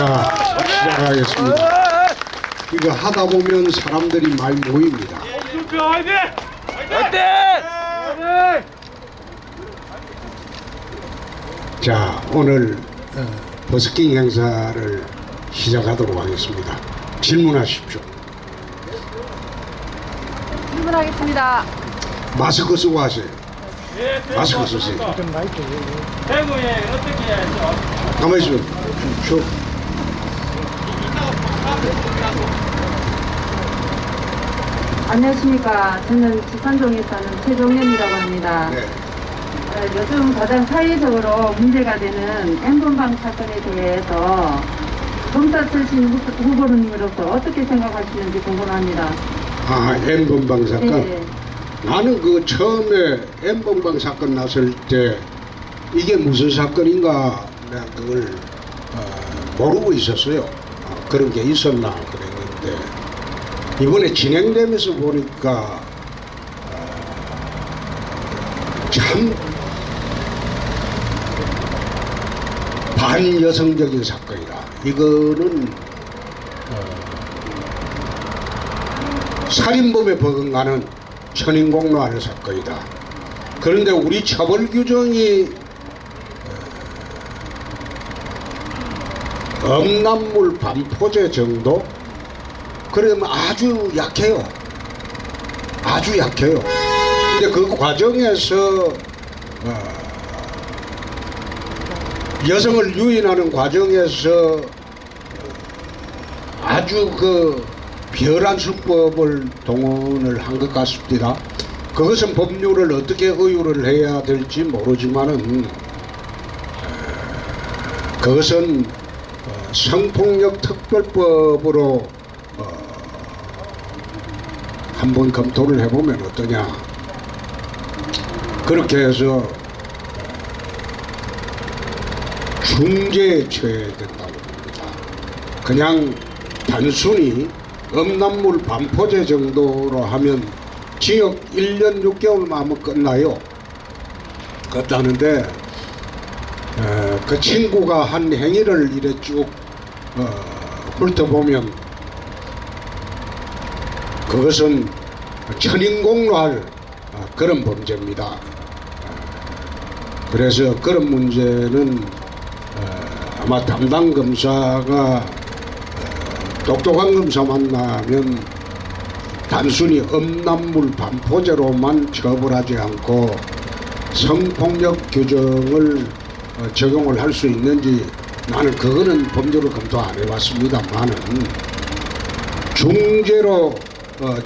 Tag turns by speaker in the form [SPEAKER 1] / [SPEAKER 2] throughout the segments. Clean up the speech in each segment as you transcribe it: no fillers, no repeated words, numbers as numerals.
[SPEAKER 1] 자, 시작하겠습니다. 이거 하다 보면 사람들이 많이 모입니다. 자, 오늘 버스킹 행사를 시작하도록 하겠습니다. 질문하십시오.
[SPEAKER 2] 질문하겠습니다.
[SPEAKER 1] 마스크 쓰고 하세요. 마스크 쓰세요.
[SPEAKER 3] 대구에 어떻게 해야죠?
[SPEAKER 1] 가만히 있어요.
[SPEAKER 2] 안녕하십니까. 저는 지산동에 사는 최종현이라고 합니다.
[SPEAKER 1] 네.
[SPEAKER 2] 요즘 가장 사회적으로 문제가 되는 N번방 사건에 대해서 검사 출신 후보님으로서 어떻게 생각하시는지 궁금합니다.
[SPEAKER 1] 아, N번방 사건?
[SPEAKER 2] 네.
[SPEAKER 1] 나는 그 처음에 N번방 사건 났을 때 이게 무슨 사건인가 내가 그걸 모르고 있었어요. 그런 게 있었나 그랬는데 이번에 진행되면서 보니까 참 반여성적인 사건이다. 이거는 살인범에 버금가는 천인공노하는 사건이다. 그런데 우리 처벌 규정이 음란물 반포제 정도? 그러면 아주 약해요. 아주 약해요. 근데 그 과정에서 여성을 유인하는 과정에서 아주 그 비열한 수법을 동원을 한 것 같습니다. 그것은 법률을 어떻게 의율을 해야 될지 모르지만은 그것은 성폭력 특별법으로 한번 검토를 해보면 어떠냐. 그렇게 해서 중죄에 처해야 된다고 봅니다. 그냥 단순히 음란물 반포제 정도로 하면 징역 1년 6개월만 하면 끝나요. 끝나는데 그 친구가 한 행위를 이래 쭉 훑어보면 그것은 천인공노할 그런 범죄입니다. 그래서 그런 문제는 아마 담당 검사가 똑똑한 검사 만나면 단순히 음란물 반포제로만 처벌하지 않고 성폭력 규정을 적용을 할 수 있는지 나는 그거는 법률을 검토 안 해봤습니다만은 중죄로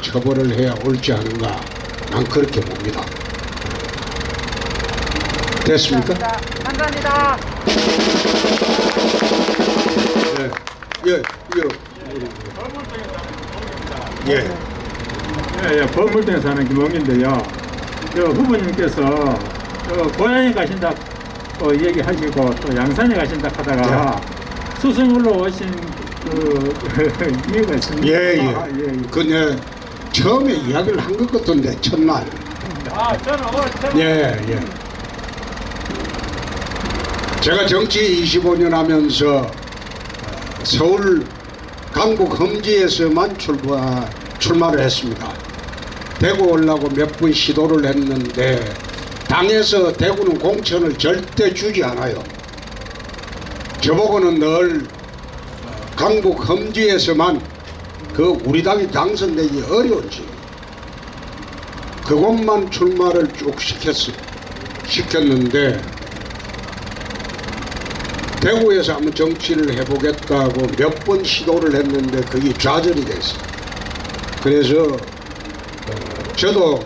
[SPEAKER 1] 처벌을 해야 옳지 않은가 난 그렇게 봅니다. 됐습니까?
[SPEAKER 2] 감사합니다.
[SPEAKER 1] 네. 예.
[SPEAKER 3] 법물동에 사는 김홍인데요. 후보님께서 고향에 가신다 얘기하시고 또 양산에 가신다 하다가 수성으로 오신 그 이유가 있습니다.
[SPEAKER 1] 예. 그네 처음에 이야기를 한 것 같던데 첫날.
[SPEAKER 3] 저는 오늘
[SPEAKER 1] 예. 제가 정치 25년 하면서 서울 강북 험지에서만 출마를 했습니다. 대구 오려고 몇 번 시도를 했는데 당에서 대구는 공천을 절대 주지 않아요. 저보고는 늘 강북 험지에서만 그 우리 당이 당선되기 어려운지 그것만 출마를 쭉 시켰는데 대구에서 한번 정치를 해보겠다고 몇 번 시도를 했는데 그게 좌절이 됐어요. 그래서 저도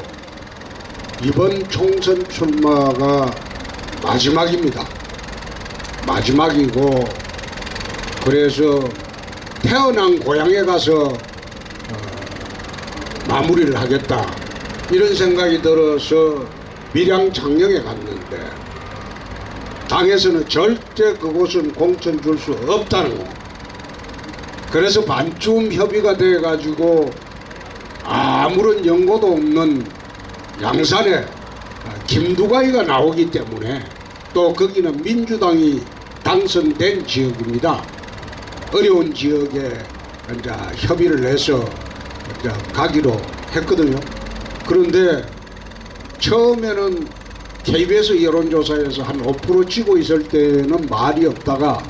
[SPEAKER 1] 이번 총선 출마가 마지막입니다. 마지막이고 그래서 태어난 고향에 가서 마무리를 하겠다 이런 생각이 들어서 밀양 창녕에 갔는데 당에서는 절대 그곳은 공천 줄 수 없다는 겁니다. 그래서 반쯤 협의가 돼 가지고 아무런 연고도 없는 양산에 김두가이가 나오기 때문에 또 거기는 민주당이 당선된 지역입니다. 어려운 지역에 이제 협의를 해서 이제 가기로 했거든요. 그런데 처음에는 KBS 여론조사에서 한 5% 치고 있을 때는 말이 없다가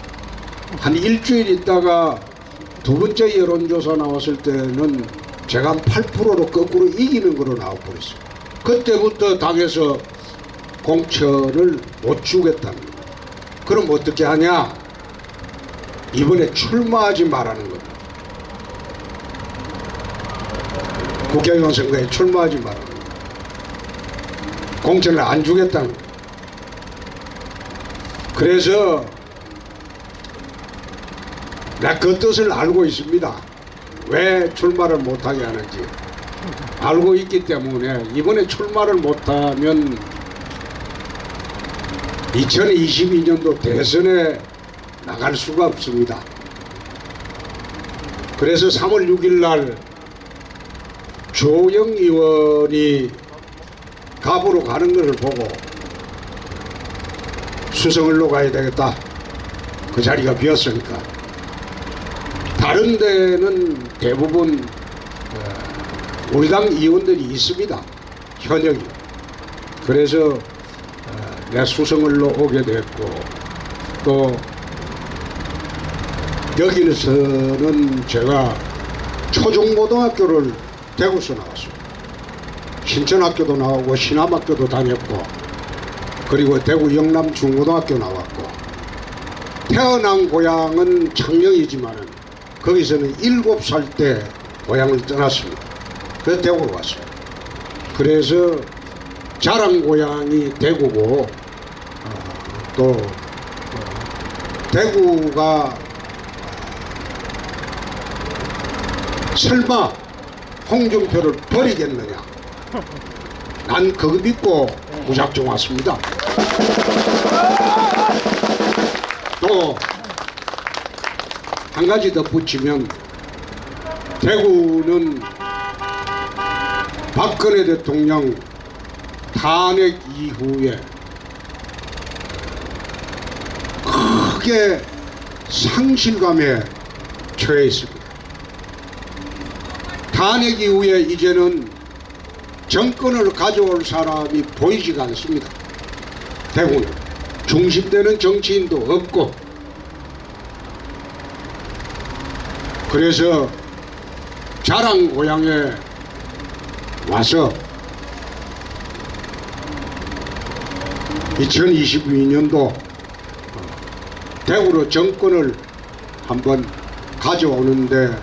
[SPEAKER 1] 한 일주일 있다가 두 번째 여론조사 나왔을 때는 제가 한 8%로 거꾸로 이기는 거로 나와버렸어요. 그때부터 당에서 공천을 못 주겠다는 거예요. 그럼 어떻게 하냐? 이번에 출마하지 말라는 겁니다. 국회의원 선거에 출마하지 말라는 겁니다. 공천을 안 주겠다는 거예요. 그래서 내가 그 뜻을 알고 있습니다. 왜 출마를 못하게 하는지 알고 있기 때문에 이번에 출마를 못하면 2022년도 대선에 나갈 수가 없습니다. 그래서 3월 6일 날 조영 의원이 갑으로 가는 것을 보고 수성을로 가야 되겠다. 그 자리가 비었으니까. 다른 데는 대부분 우리 당 의원들이 있습니다. 현역이. 그래서 내 수성을로 오게 됐고, 또 여기서는 제가 초중고등학교를 대구에서 나왔습니다. 신천학교도 나오고 신암학교도 다녔고, 그리고 대구 영남 중고등학교 나왔고, 태어난 고향은 창녕이지만은 거기서는 7살 때 고향을 떠났습니다. 그래서 대구로 왔어요. 그래서 자랑 고향이 대구고, 또 대구가 설마 홍준표를 버리겠느냐? 난 그거 믿고 무작정 왔습니다. 또 한 가지 덧붙이면 대구는 박근혜 대통령 탄핵 이후에 크게 상실감에 처해 있습니다. 탄핵 이후에 이제는 정권을 가져올 사람이 보이지가 않습니다. 대구는 중심되는 정치인도 없고, 그래서 자랑 고향에 와서 2022년도 대구로 정권을 한번 가져오는데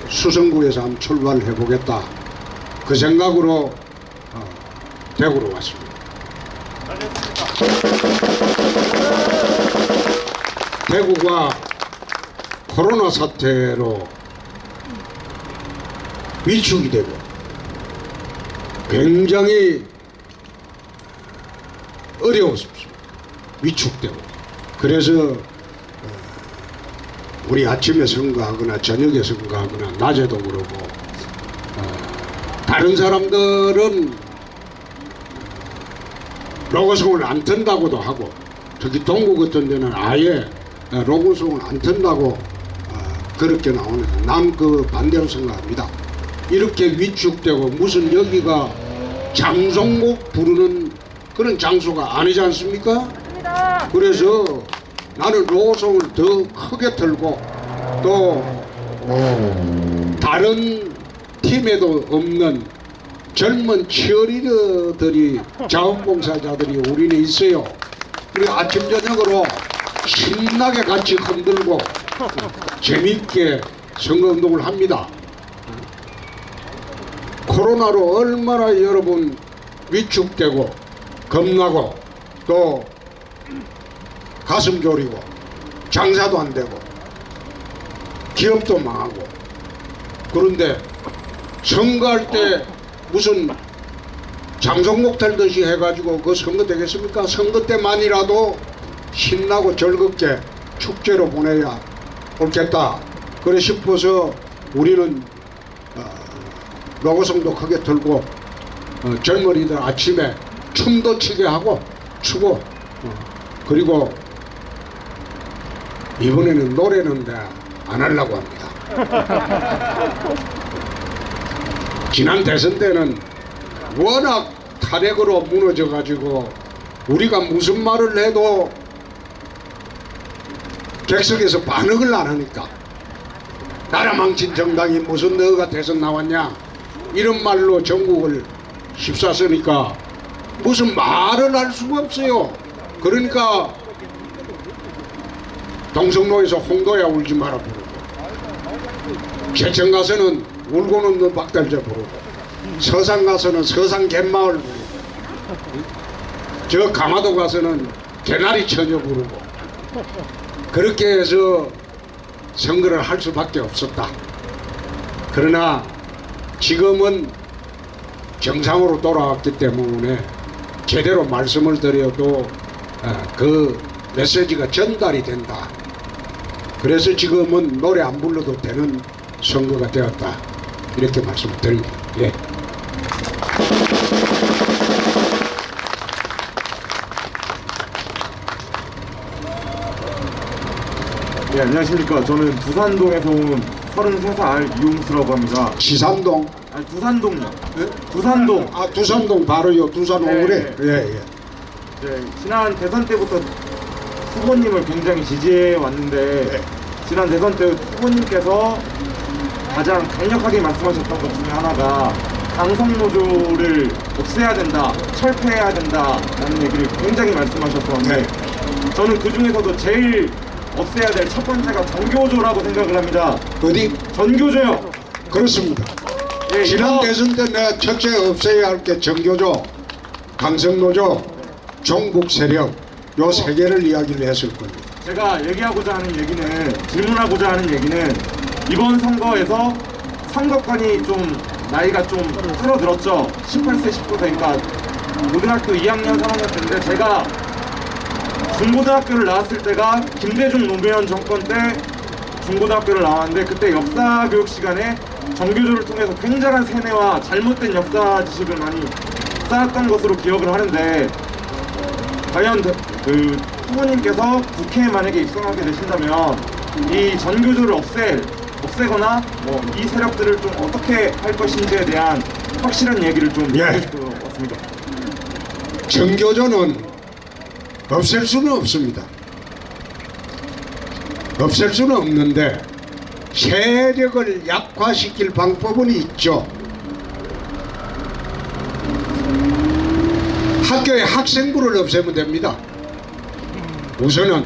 [SPEAKER 1] 수성구에서 한번 출발을 해보겠다. 그 생각으로 대구로 왔습니다. 대구가 코로나 사태로 위축이 되고 굉장히 어려웠습니다. 위축되고. 그래서 우리 아침에 선거하거나 저녁에 선거하거나 낮에도 그러고, 다른 사람들은 로고송을 안 튼다고도 하고, 특히 동구 같은 데는 아예 로고송을 안 튼다고 그렇게 나오는데, 난 그 반대로 생각합니다. 이렇게 위축되고, 무슨 여기가 장송곡 부르는 그런 장소가 아니지 않습니까? 그래서 나는 로고송을 더 크게 틀고, 또 다른 팀에도 없는 젊은 치어리더들이, 자원봉사자들이 우리는 있어요. 그리고 아침 저녁으로 신나게 같이 흔들고 재미있게 선거운동을 합니다. 코로나로 얼마나 여러분 위축되고 겁나고 또 가슴 졸이고 장사도 안 되고 기업도 망하고, 그런데 선거할 때 무슨 장송곡 틀듯이 해가지고 그 선거 되겠습니까? 선거 때만이라도 신나고 즐겁게 축제로 보내야 옳겠다. 그래 싶어서 우리는 로고송도 크게 틀고, 젊은이들 아침에 춤도 추게 하고 추고, 그리고 이번에는 노래는 안 하려고 합니다. 지난 대선 때는 워낙 탄핵으로 무너져 가지고 우리가 무슨 말을 해도 객석에서 반응을 안 하니까 나라 망친 정당이 무슨 너가 대선 나왔냐 이런 말로 전국을 휩싸으니까 무슨 말을 할 수가 없어요. 그러니까 동성로에서 홍도야 울지 마라 부르고 제천 가서는 울고는 너 박달재 부르고 서산 가서는 서산 갯마을 부르고 저 강화도 가서는 개나리 처녀 부르고 그렇게 해서 선거를 할 수밖에 없었다. 그러나 지금은 정상으로 돌아왔기 때문에 제대로 말씀을 드려도 그 메시지가 전달이 된다. 그래서 지금은 노래 안 불러도 되는 선거가 되었다. 이렇게 말씀을 드립니다. 예.
[SPEAKER 4] 네, 안녕하십니까. 저는 두산동에서 온 33살 이용수라고 합니다.
[SPEAKER 1] 지산동.
[SPEAKER 4] 아니, 두산동요.
[SPEAKER 1] 네?
[SPEAKER 4] 두산동.
[SPEAKER 1] 아, 두산동 바로요. 두산
[SPEAKER 4] 네,
[SPEAKER 1] 오구래.
[SPEAKER 4] 네.
[SPEAKER 1] 예, 예.
[SPEAKER 4] 네, 지난 대선 때부터 후보님을 굉장히 지지해 왔는데
[SPEAKER 1] 네.
[SPEAKER 4] 지난 대선 때 후보님께서 가장 강력하게 말씀하셨던 것 중에 하나가 강성노조를 없애야 된다, 철폐해야 된다라는 얘기를 굉장히 말씀하셨었는데 저는 그 중에서도 제일 없애야 될 첫 번째가 전교조라고 생각을 합니다.
[SPEAKER 1] 어디?
[SPEAKER 4] 전교조요.
[SPEAKER 1] 그렇습니다.
[SPEAKER 4] 예,
[SPEAKER 1] 지난
[SPEAKER 4] 이거-
[SPEAKER 1] 대선 때 내가 첫째 없애야 할 게 정교조, 강성노조, 종북 세력 요 세 개를 이야기를 했을 겁니다.
[SPEAKER 4] 제가 얘기하고자 하는 얘기는 질문하고자 하는 얘기는 이번 선거에서 선거권이 좀 나이가 좀 줄어들었죠. 18세, 19세니까 고등학교 2학년, 3학년 때인데 제가 중고등학교를 나왔을 때가 김대중 노무현 정권 때 중고등학교를 나왔는데 그때 역사 교육 시간에 정교조를 통해서 굉장한 세뇌와 잘못된 역사 지식을 많이 쌓았던 것으로 기억을 하는데 과연 그 후보님께서 국회에 만약에 입성하게 되신다면 이 전교조를 없애거나 뭐 이 세력들을 좀 어떻게 할 것인지에 대한 확실한 얘기를 좀
[SPEAKER 1] 예.
[SPEAKER 4] 듣고 싶은 것 같습니다.
[SPEAKER 1] 정교조는 없앨 수는 없습니다. 없앨 수는 없는데 세력을 약화시킬 방법은 있죠. 학교의 학생부를 없애면 됩니다. 우선은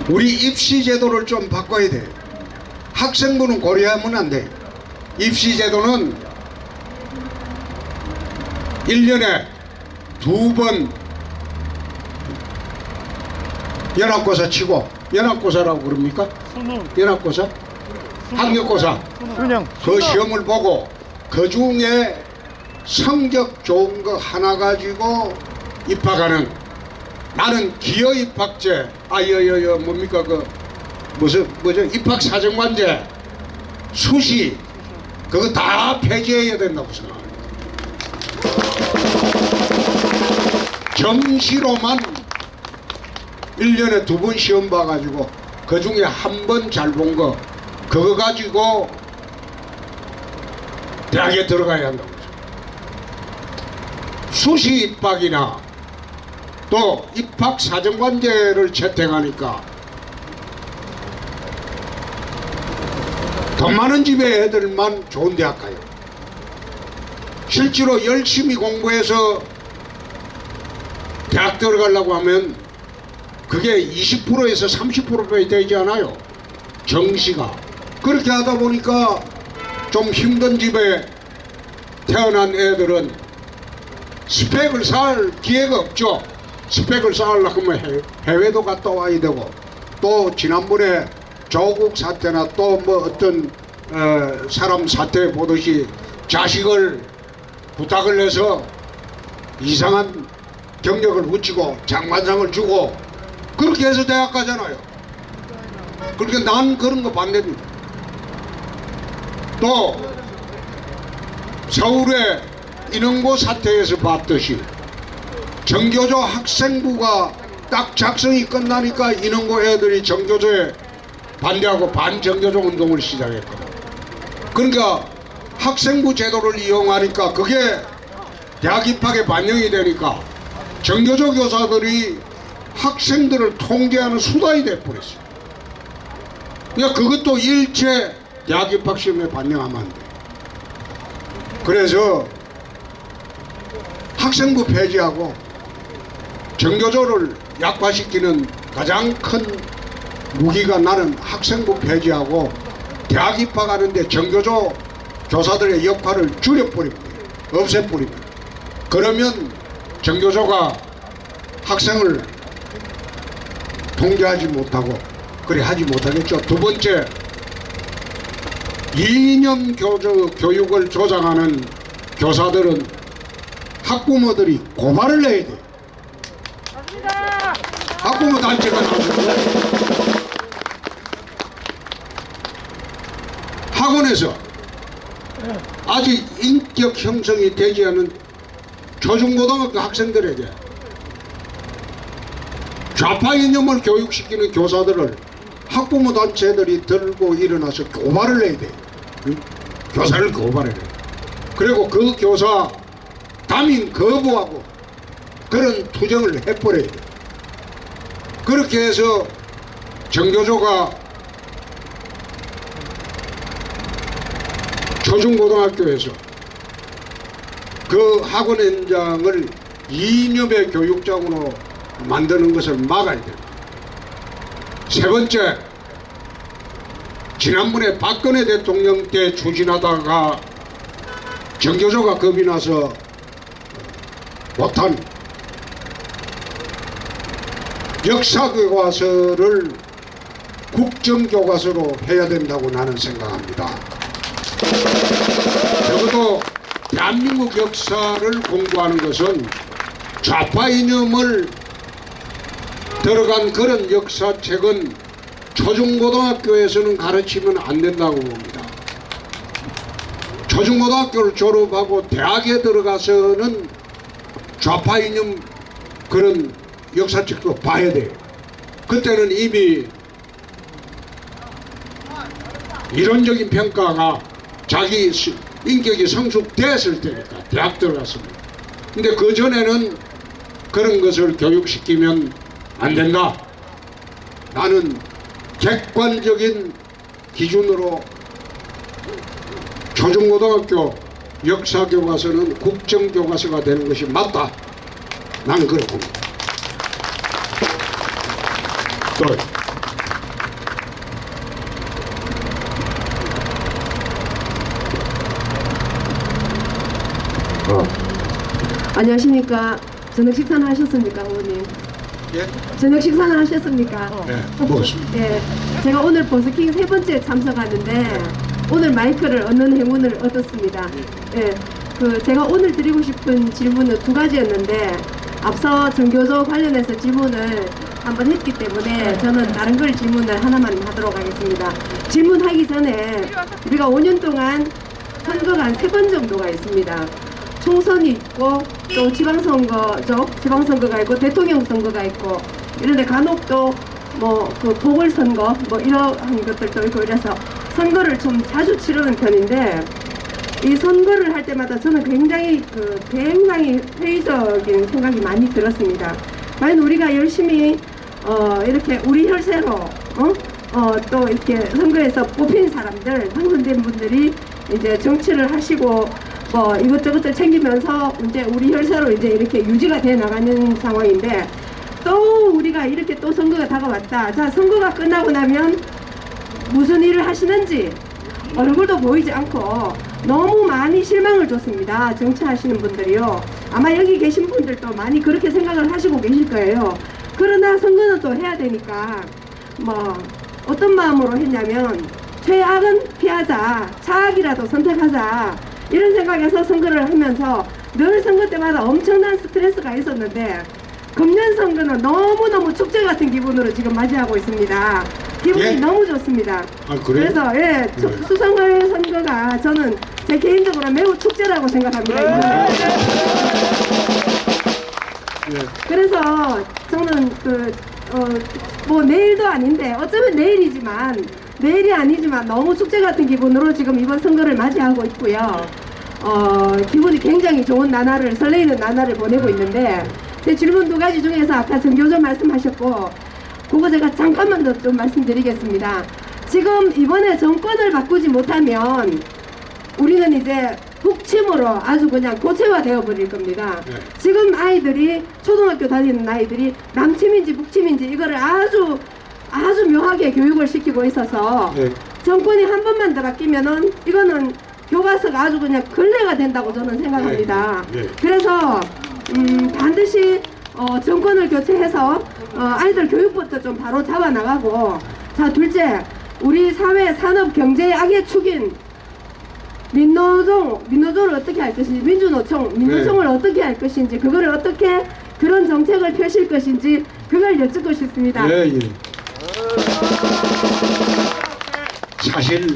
[SPEAKER 1] 우리 입시 제도를 좀 바꿔야 돼요. 학생부는 고려하면 안 돼요. 입시 제도는 1년에 2번 연합고사 치고, 연합고사라고 그럽니까? 연합고사? 학력고사. 그 시험을 보고 그 중에 성적 좋은 거 하나 가지고 입학하는, 나는 기여 입학제, 뭡니까 그 뭐죠 입학 사정관제, 수시 그거 다 폐지해야 된다고 생각합니다. 정시로만 1년에 2번 시험 봐가지고 그 중에 한 번 잘 본 거 그거 가지고 대학에 들어가야 한다고. 수시 입학이나 또 입학 사정관제를 채택하니까 돈 많은 집의 애들만 좋은 대학 가요. 실제로 열심히 공부해서 대학 들어가려고 하면 그게 20%에서 30%밖에 되지 않아요. 정시가. 그렇게 하다 보니까 좀 힘든 집에 태어난 애들은 스펙을 쌓을 기회가 없죠. 스펙을 쌓으려고 하면 해외도 갔다 와야 되고, 또 지난번에 조국 사태나 또 뭐 어떤 사람 사태 보듯이 자식을 부탁을 해서 이상한 경력을 붙이고 장관상을 주고 그렇게 해서 대학 가잖아요. 그러니까 난 그런 거 반대입니다. 또 서울의 인흥고 사태에서 봤듯이 정교조 학생부가 딱 작성이 끝나니까 인원고 애들이 정교조에 반대하고 반정교조 운동을 시작했거든. 그러니까 학생부 제도를 이용하니까 그게 대학 입학에 반영이 되니까 정교조 교사들이 학생들을 통제하는 수단이 돼버렸어요. 그러니까 그것도 일체 대학 입학 시험에 반영하면 안 돼. 그래서 학생부 폐지하고 정교조를 약화시키는 가장 큰 무기가 나는 학생부 폐지하고 대학 입학하는데 정교조 교사들의 역할을 줄여버립니다. 없애버립니다. 그러면 정교조가 학생을 통제하지 못하고 그래 하지 못하겠죠. 두 번째, 이념 교육을 조장하는 교사들은 학부모들이 고발을 해야 돼요. 학부모 단체가 나서고 학원에서 아직 인격 형성이 되지 않은 초중고등학교 학생들에게 좌파 이념을 교육시키는 교사들을 학부모 단체들이 들고 일어나서 고발을 해야 돼요. 교사를 고발해야 돼요. 그리고 그 교사 담임 거부하고 그런 투정을 해버려야 돼요. 그렇게 해서 정교조가 초중고등학교에서 그 학원 현장을 이념의 교육장으로 만드는 것을 막아야 돼요. 세 번째, 지난번에 박근혜 대통령 때 추진하다가 정교조가 겁이 나서 못한 역사교과서를 국정교과서로 해야 된다고 나는 생각합니다. 적어도 대한민국 역사를 공부하는 것은 좌파 이념을 들어간 그런 역사책은 초중고등학교에서는 가르치면 안 된다고 봅니다. 초중고등학교를 졸업하고 대학에 들어가서는 좌파 이념 그런 역사책도 봐야 돼요. 그때는 이미 이론적인 평가가 자기 인격이 성숙됐을 때니까 대학 들어갔습니다. 근데 그 전에는 그런 것을 교육시키면 안 된다. 나는 객관적인 기준으로 초중고등학교 역사교과서는 국정교과서가 되는 것이 맞다. 나는 그렇게 봅니다. 또
[SPEAKER 5] 안녕하십니까. 저녁 식사는 하셨습니까, 어머님?
[SPEAKER 1] 예?
[SPEAKER 5] 저녁 식사는 하셨습니까?
[SPEAKER 1] 네, 먹었습니다.
[SPEAKER 5] 예. 제가 오늘 버스킹 세 번째 참석하는데 오늘 마이크를 얻는 행운을 얻었습니다. 예. 제가 오늘 드리고 싶은 질문은 두 가지였는데 앞서 정교조 관련해서 질문을 한번 했기 때문에 저는 다른 걸 질문을 하나만 하도록 하겠습니다. 질문하기 전에 우리가 5년 동안 선거가 한 3번 정도가 있습니다. 총선이 있고 또 지방선거가 있고 대통령 선거가 있고 이런데 간혹 또 뭐 그 보궐선거 뭐 이러한 것들도 있고 이래서 선거를 좀 자주 치르는 편인데 이 선거를 할 때마다 저는 굉장히 회의적인 생각이 많이 들었습니다. 과연 우리가 열심히 이렇게 우리 혈세로 또 이렇게 선거에서 뽑힌 사람들 당선된 분들이 이제 정치를 하시고 뭐 이것저것들 챙기면서 이제 우리 혈세로 이제 이렇게 유지가 돼 나가는 상황인데 또 우리가 이렇게 또 선거가 다가왔다. 자, 선거가 끝나고 나면 무슨 일을 하시는지 얼굴도 보이지 않고 너무 많이 실망을 줬습니다. 정치하시는 분들이요. 아마 여기 계신 분들도 많이 그렇게 생각을 하시고 계실 거예요. 그러나 선거는 또 해야 되니까 뭐 어떤 마음으로 했냐면 최악은 피하자, 차악이라도 선택하자 이런 생각에서 선거를 하면서 늘 선거 때마다 엄청난 스트레스가 있었는데 금년 선거는 너무너무 축제 같은 기분으로 지금 맞이하고 있습니다. 기분이
[SPEAKER 1] 예?
[SPEAKER 5] 너무 좋습니다.
[SPEAKER 1] 아, 그래요?
[SPEAKER 5] 그래서 수성을 선거가 저는 제 개인적으로 매우 축제라고 생각합니다. 그래서 저는 뭐 내일도 아닌데 어쩌면 내일이 아니지만 너무 축제 같은 기분으로 지금 이번 선거를 맞이하고 있고요. 기분이 굉장히 좋은 설레이는 나날을 보내고 있는데, 제 질문 두 가지 중에서 아까 정교조 말씀하셨고, 그거 제가 잠깐만 더 좀 말씀드리겠습니다. 지금 이번에 정권을 바꾸지 못하면 우리는 이제 북침으로 아주 그냥 고체화 되어 버릴 겁니다.
[SPEAKER 1] 네.
[SPEAKER 5] 지금 아이들이, 초등학교 다니는 아이들이 남침인지 북침인지 이거를 아주 묘하게 교육을 시키고 있어서
[SPEAKER 1] 네.
[SPEAKER 5] 정권이 한 번만 더 바뀌면은 이거는 교과서가 아주 그냥 걸레가 된다고 저는 생각합니다.
[SPEAKER 1] 네. 네.
[SPEAKER 5] 그래서 반드시 정권을 교체해서 아이들 교육부터 좀 바로 잡아 나가고, 자, 둘째, 우리 사회 산업 경제의 악의 축인 민노총을 어떻게 할 것인지, 민노총을 어떻게 할 것인지, 그거를 어떻게 그런 정책을 펴실 것인지 그걸 여쭙고 싶습니다.
[SPEAKER 1] 예, 예. 사실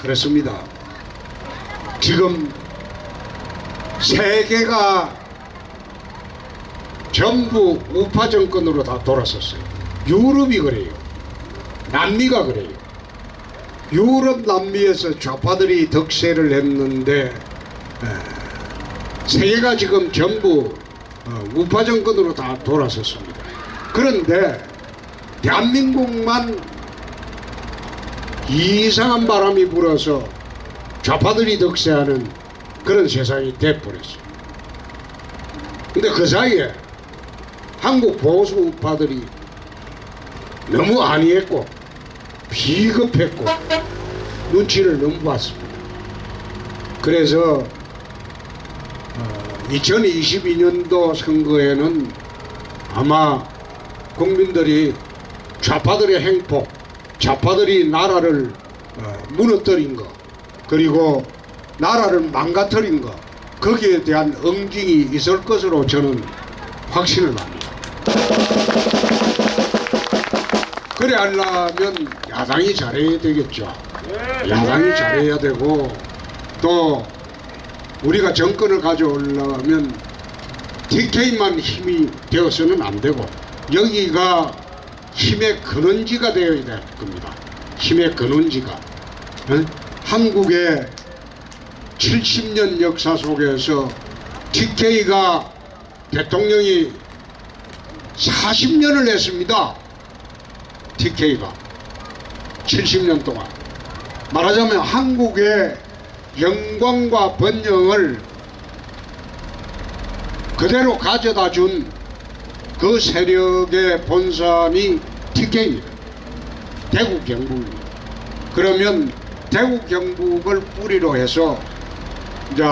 [SPEAKER 1] 그렇습니다. 지금 세계가 전부 우파 정권으로 다 돌아섰어요. 유럽이 그래요. 남미가 그래요. 유럽, 남미에서 좌파들이 득세를 했는데 세계가 지금 전부 우파 정권으로 다 돌아섰습니다. 그런데 대한민국만 이상한 바람이 불어서 좌파들이 득세하는 그런 세상이 돼버렸어요. 근데 그 사이에 한국 보수 우파들이 너무 안이했고 비겁했고 눈치를 너무 봤습니다. 그래서 2022년도 선거에는 아마 국민들이 좌파들의 행폭, 좌파들이 나라를 무너뜨린 거, 그리고 나라를 망가뜨린 거, 거기에 대한 응징이 있을 것으로 저는 확신을 합니다. 그래 하려면 야당이 잘해야 되겠죠. 야당이 잘해야 되고, 또 우리가 정권을 가져오려면 TK만 힘이 되어서는 안 되고, 여기가 힘의 근원지가 되어야 될 겁니다. 힘의 근원지가. 한국의 70년 역사 속에서 TK가 대통령이 40년을 했습니다. TK가 70년 동안. 말하자면 한국의 영광과 번영을 그대로 가져다 준 그 세력의 본산이 TK입니다. 대구 경북입니다. 그러면 대구 경북을 뿌리로 해서 이제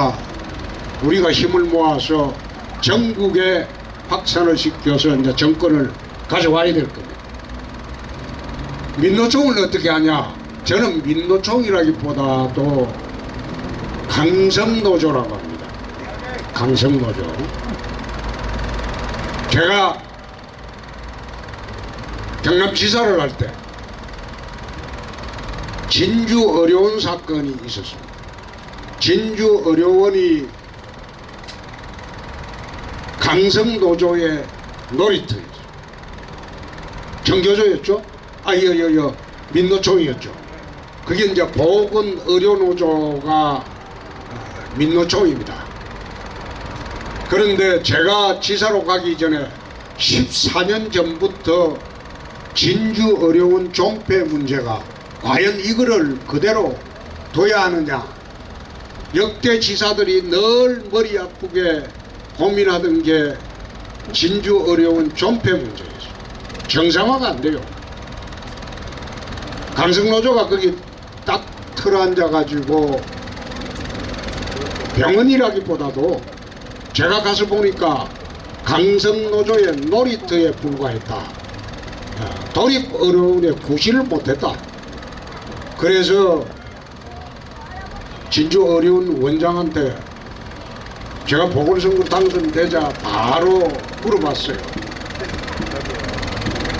[SPEAKER 1] 우리가 힘을 모아서 전국에 확산을 시켜서 이제 정권을 가져와야 될 겁니다. 민노총을 어떻게 하냐? 저는 민노총이라기보다도 강성노조라고 합니다. 강성노조. 제가 경남지사를 할 때 진주 의료원 사건이 있었습니다. 진주 의료원이 강성노조의 놀이터였죠. 정교조였죠? 민노총이었죠. 그게 이제 보건의료노조가 민노총입니다. 그런데 제가 지사로 가기 전에 14년 전부터 진주 의료원 종폐 문제가 과연 이거를 그대로 둬야 하느냐, 역대 지사들이 늘 머리 아프게 고민하던 게 진주 의료원 종폐 문제였어요. 정상화가 안 돼요. 강성노조가 거기 딱 틀어앉아가지고 병원이라기보다도 제가 가서 보니까 강성노조의 놀이터에 불과했다. 도립의료원에 구실을 못했다. 그래서 진주의료원 원장한테 제가 보궐선거 당선되자 바로 물어봤어요.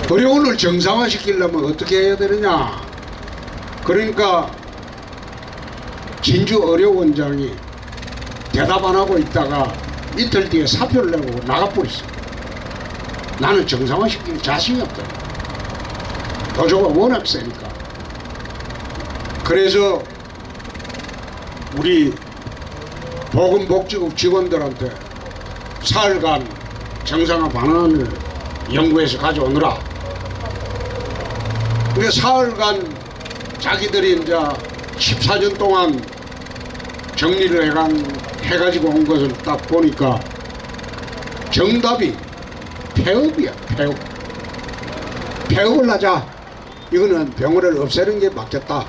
[SPEAKER 1] 의료원을 정상화시키려면 어떻게 해야 되느냐. 그러니까 진주의료원장이 대답 안 하고 있다가 이틀 뒤에 사표를 내고 나가버렸어요. 나는 정상화시킬 자신이 없다. 노조가 워낙 세니까. 그래서 우리 보건복지국 직원들한테 사흘간 정상화 방안을 연구해서 가져오느라. 근데 사흘간 자기들이 이제 14년 동안 정리를 해가지고 온 것을 딱 보니까 정답이 폐업이야. 폐업을 하자. 이거는 병원을 없애는 게 맞겠다.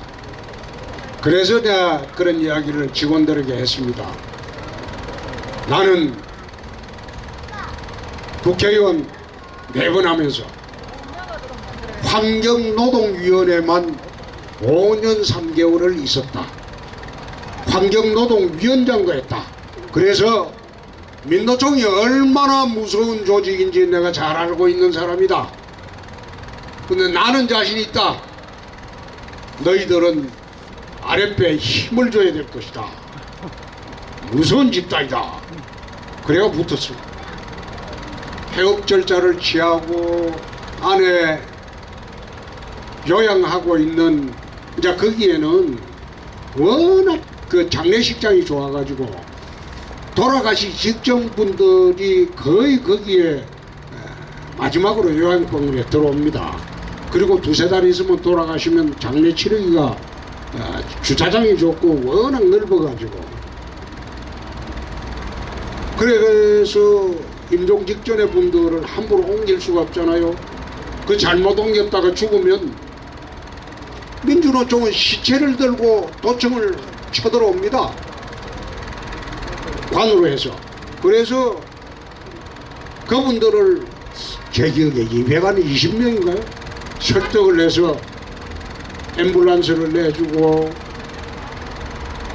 [SPEAKER 1] 그래서 내가 그런 이야기를 직원들에게 했습니다. 나는 국회의원 4번 하면서 환경노동위원회만 5년 3개월을 있었다. 환경노동위원장도 했다. 그래서 민노총이 얼마나 무서운 조직인지 내가 잘 알고 있는 사람이다. 근데 나는 자신 있다. 너희들은 아랫배에 힘을 줘야 될 것이다. 무서운 집단이다. 그래가 붙었어. 폐업 절차를 취하고 안에 요양하고 있는 이제 거기에는 워낙 그 장례식장이 좋아가지고 돌아가시 직전 분들이 거의 거기에 마지막으로 요양병원에 들어옵니다. 그리고 2-3달 있으면 돌아가시면 장례 치르기가 주차장이 좋고 워낙 넓어가지고 그래서 임종 직전의 분들을 함부로 옮길 수가 없잖아요. 그 잘못 옮겼다가 죽으면 민주노총은 시체를 들고 도청을 쳐들어옵니다. 관으로 해서. 그래서 그분들을 제 기억에 220명인가요? 설득을 해서 앰뷸런스를 내주고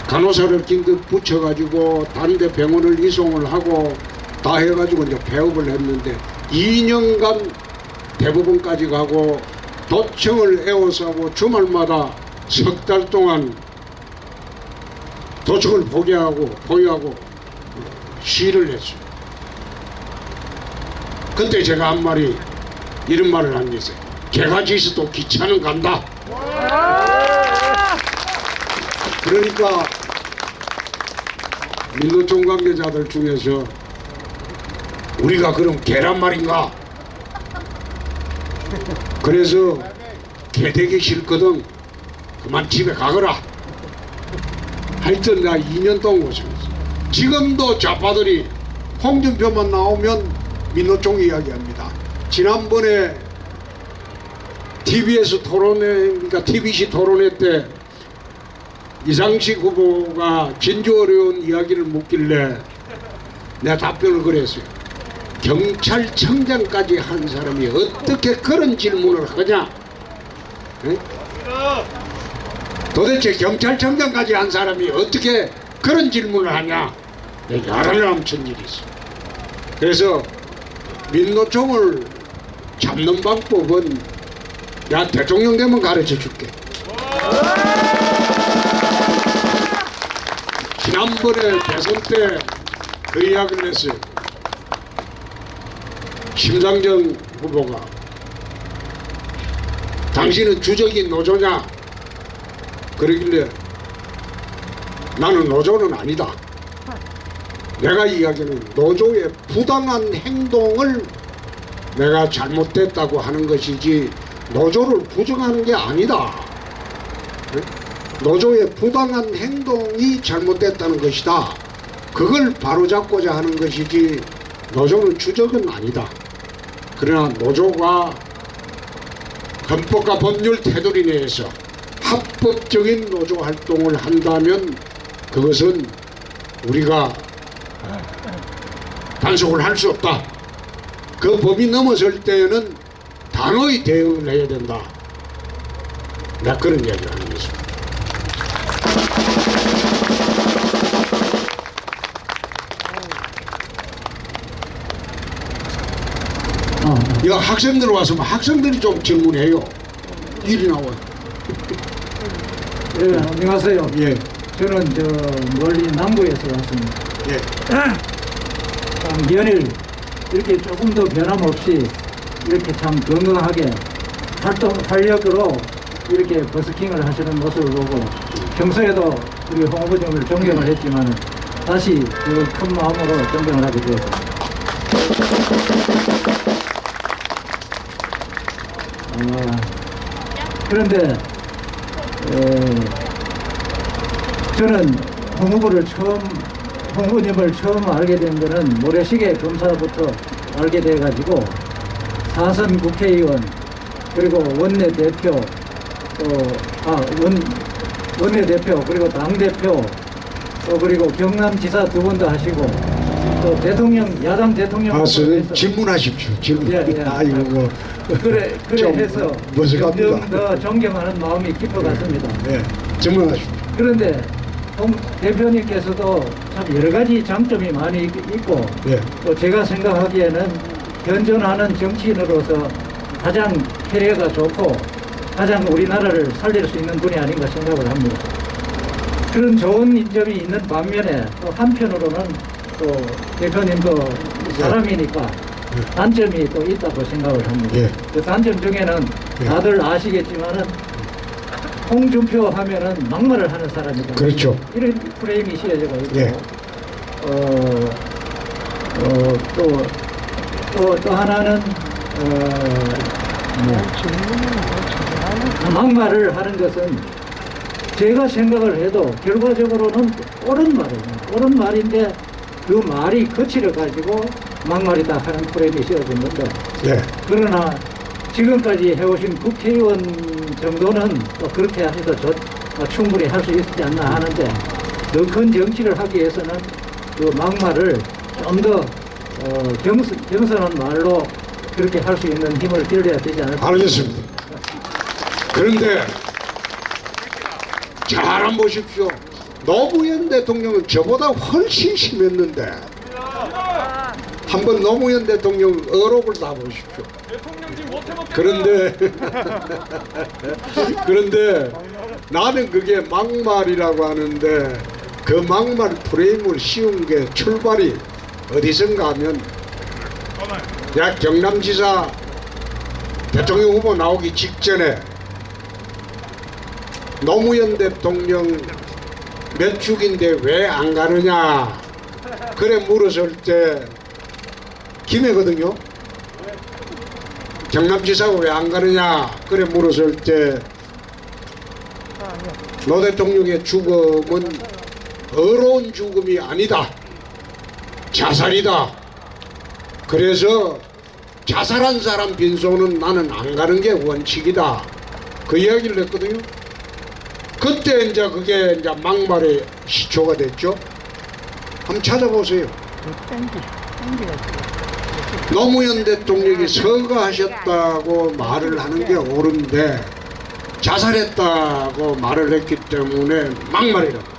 [SPEAKER 1] 간호사를 긴급 붙여가지고 다른 데 병원을 이송을 하고 다 해가지고 이제 폐업을 했는데 2년간 대법원까지 가고 도청을 에워싸 하고 주말마다 3달 동안 도청을 포기하고 시위를 했어요. 그때 제가 한 말이 이런 말을 한 게 있어요. 개가 짖어도 기차는 간다. 그러니까 민노총 관계자들 중에서 우리가 그럼 개란 말인가? 그래서 개 되기 싫거든. 그만 집에 가거라. 하여튼 나 2년 동안 고생했어. 지금도 좌파들이 홍준표만 나오면 민노총 이야기합니다. 지난번에 TBS 토론회, 그러니까 TBC 토론회 때 이상식 후보가 진주 어려운 이야기를 묻길래 내가 답변을 그랬어요. 경찰청장까지 한 사람이 어떻게 그런 질문을 하냐? 에? 도대체 경찰청장까지 한 사람이 어떻게 그런 질문을 하냐? 내가 야단을 넘친 일이 있어. 그래서 민노총을 잡는 방법은 야 대통령 되면 가르쳐 줄게. 지난번에 대선 때 그 이야기를 했어요. 심상정 후보가 당신은 주적인 노조냐? 그러길래 나는 노조는 아니다. 내가 이야기는 노조의 부당한 행동을 내가 잘못됐다고 하는 것이지 노조를 부정하는 게 아니다. 노조의 부당한 행동이 잘못됐다는 것이다. 그걸 바로잡고자 하는 것이지 노조는 주적은 아니다. 그러나 노조가 헌법과 법률 테두리 내에서 합법적인 노조 활동을 한다면 그것은 우리가 단속을 할 수 없다. 그 법이 넘어설 때에는 단호히 대응을 해야 된다. 내가 그런 이야기를 하는 것입니다. 이거 학생들 와서 학생들이 좀 질문해요. 일이 나와요.
[SPEAKER 6] 예, 안녕하세요.
[SPEAKER 1] 예,
[SPEAKER 6] 저는 멀리 남부에서 왔습니다.
[SPEAKER 1] 예.
[SPEAKER 6] 연일 이렇게 조금 더 변함없이 이렇게 참 건강하게 활력으로 이렇게 버스킹을 하시는 모습을 보고 평소에도 우리 홍 후보님을 존경을 했지만 다시 그 큰 마음으로 존경을 하게 되었습니다. 그런데 저는 홍 후보님을 처음 알게 된 거는 모래시계 검사부터 알게 돼가지고 4선 국회의원 그리고 원내대표 원내대표 그리고 당대표 그리고 경남지사 2번도 하시고 또 대통령 야당 대통령
[SPEAKER 1] 선생님 질문하십시오. 질문.
[SPEAKER 6] 예, 예.
[SPEAKER 1] 아이고 뭐.
[SPEAKER 6] 그래
[SPEAKER 1] 좀
[SPEAKER 6] 해서
[SPEAKER 1] 무색합니다.
[SPEAKER 6] 점점 더 존경하는 마음이 깊어갔습니다.
[SPEAKER 1] 네, 질문하십시오.
[SPEAKER 6] 그런데 홍 대표님께서도 참 여러 가지 장점이 많이 있고
[SPEAKER 1] 네.
[SPEAKER 6] 또 제가 생각하기에는 현존하는 정치인으로서 가장 캐리어가 좋고 가장 우리나라를 살릴 수 있는 분이 아닌가 생각을 합니다. 그런 좋은 인점이 있는 반면에 또 한편으로는 또 대표님도 사람이니까 단점이 또 있다고 생각을 합니다.
[SPEAKER 1] 예.
[SPEAKER 6] 그 단점 중에는
[SPEAKER 1] 예.
[SPEAKER 6] 다들 아시겠지만은 홍준표 하면은 막말을 하는 사람이다.
[SPEAKER 1] 그렇죠.
[SPEAKER 6] 이런 프레임이 씌어져 있고
[SPEAKER 1] 예.
[SPEAKER 6] 또 하나는 막말을 하는 것은 제가 생각을 해도 결과적으로는 옳은 말이에요. 옳은 말인데 그 말이 거칠어 가지고 막말이다 하는 프레임이 씌워졌는데
[SPEAKER 1] 네.
[SPEAKER 6] 그러나 지금까지 해오신 국회의원 정도는 또 그렇게 해서 충분히 할 수 있지 않나 하는데 더 큰 정치를 하기 위해서는 그 막말을 좀 더 겸손한 말로 그렇게 할 수 있는 힘을 길러야 되지 않을까.
[SPEAKER 1] 알겠습니다. 그런데 잘 한번 보십시오. 노무현 대통령은 저보다 훨씬 심했는데 한번 노무현 대통령 어록을 다 보십시오. 그런데 나는 그게 막말이라고 하는데 그 막말 프레임을 씌운 게 출발이 어디선가 하면 야 경남지사 대통령 후보 나오기 직전에 노무현 대통령 몇 축인데 왜 안 가느냐 그래 물었을 때 김해거든요. 경남지사가 왜 안 가느냐 그래 물었을 때 노 대통령의 죽음은 어려운 죽음이 아니다. 자살이다. 그래서 자살한 사람 빈소는 나는 안 가는 게 원칙이다. 그 이야기를 했거든요. 그때 이제 그게 이제 막말의 시초가 됐죠. 한번 찾아보세요. 노무현 대통령이 서거하셨다고 말을 하는 게 옳은데 자살했다고 말을 했기 때문에 막말이라고.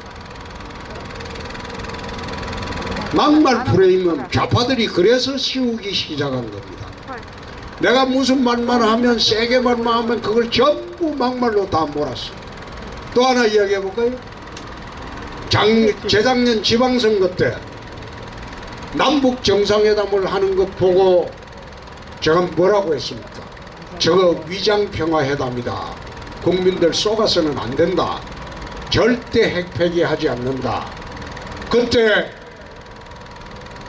[SPEAKER 1] 막말 프레임은 좌파들이 그래서 씌우기 시작한 겁니다. 내가 무슨 말만 하면 세게 말만 하면 그걸 전부 막말로 다 몰았어. 또 하나 이야기해 볼까요? 재작년 지방선거 때 남북 정상회담을 하는 것 보고 제가 뭐라고 했습니까? 저거 위장평화회담이다. 국민들 속아서는 안 된다. 절대 핵폐기하지 않는다. 그때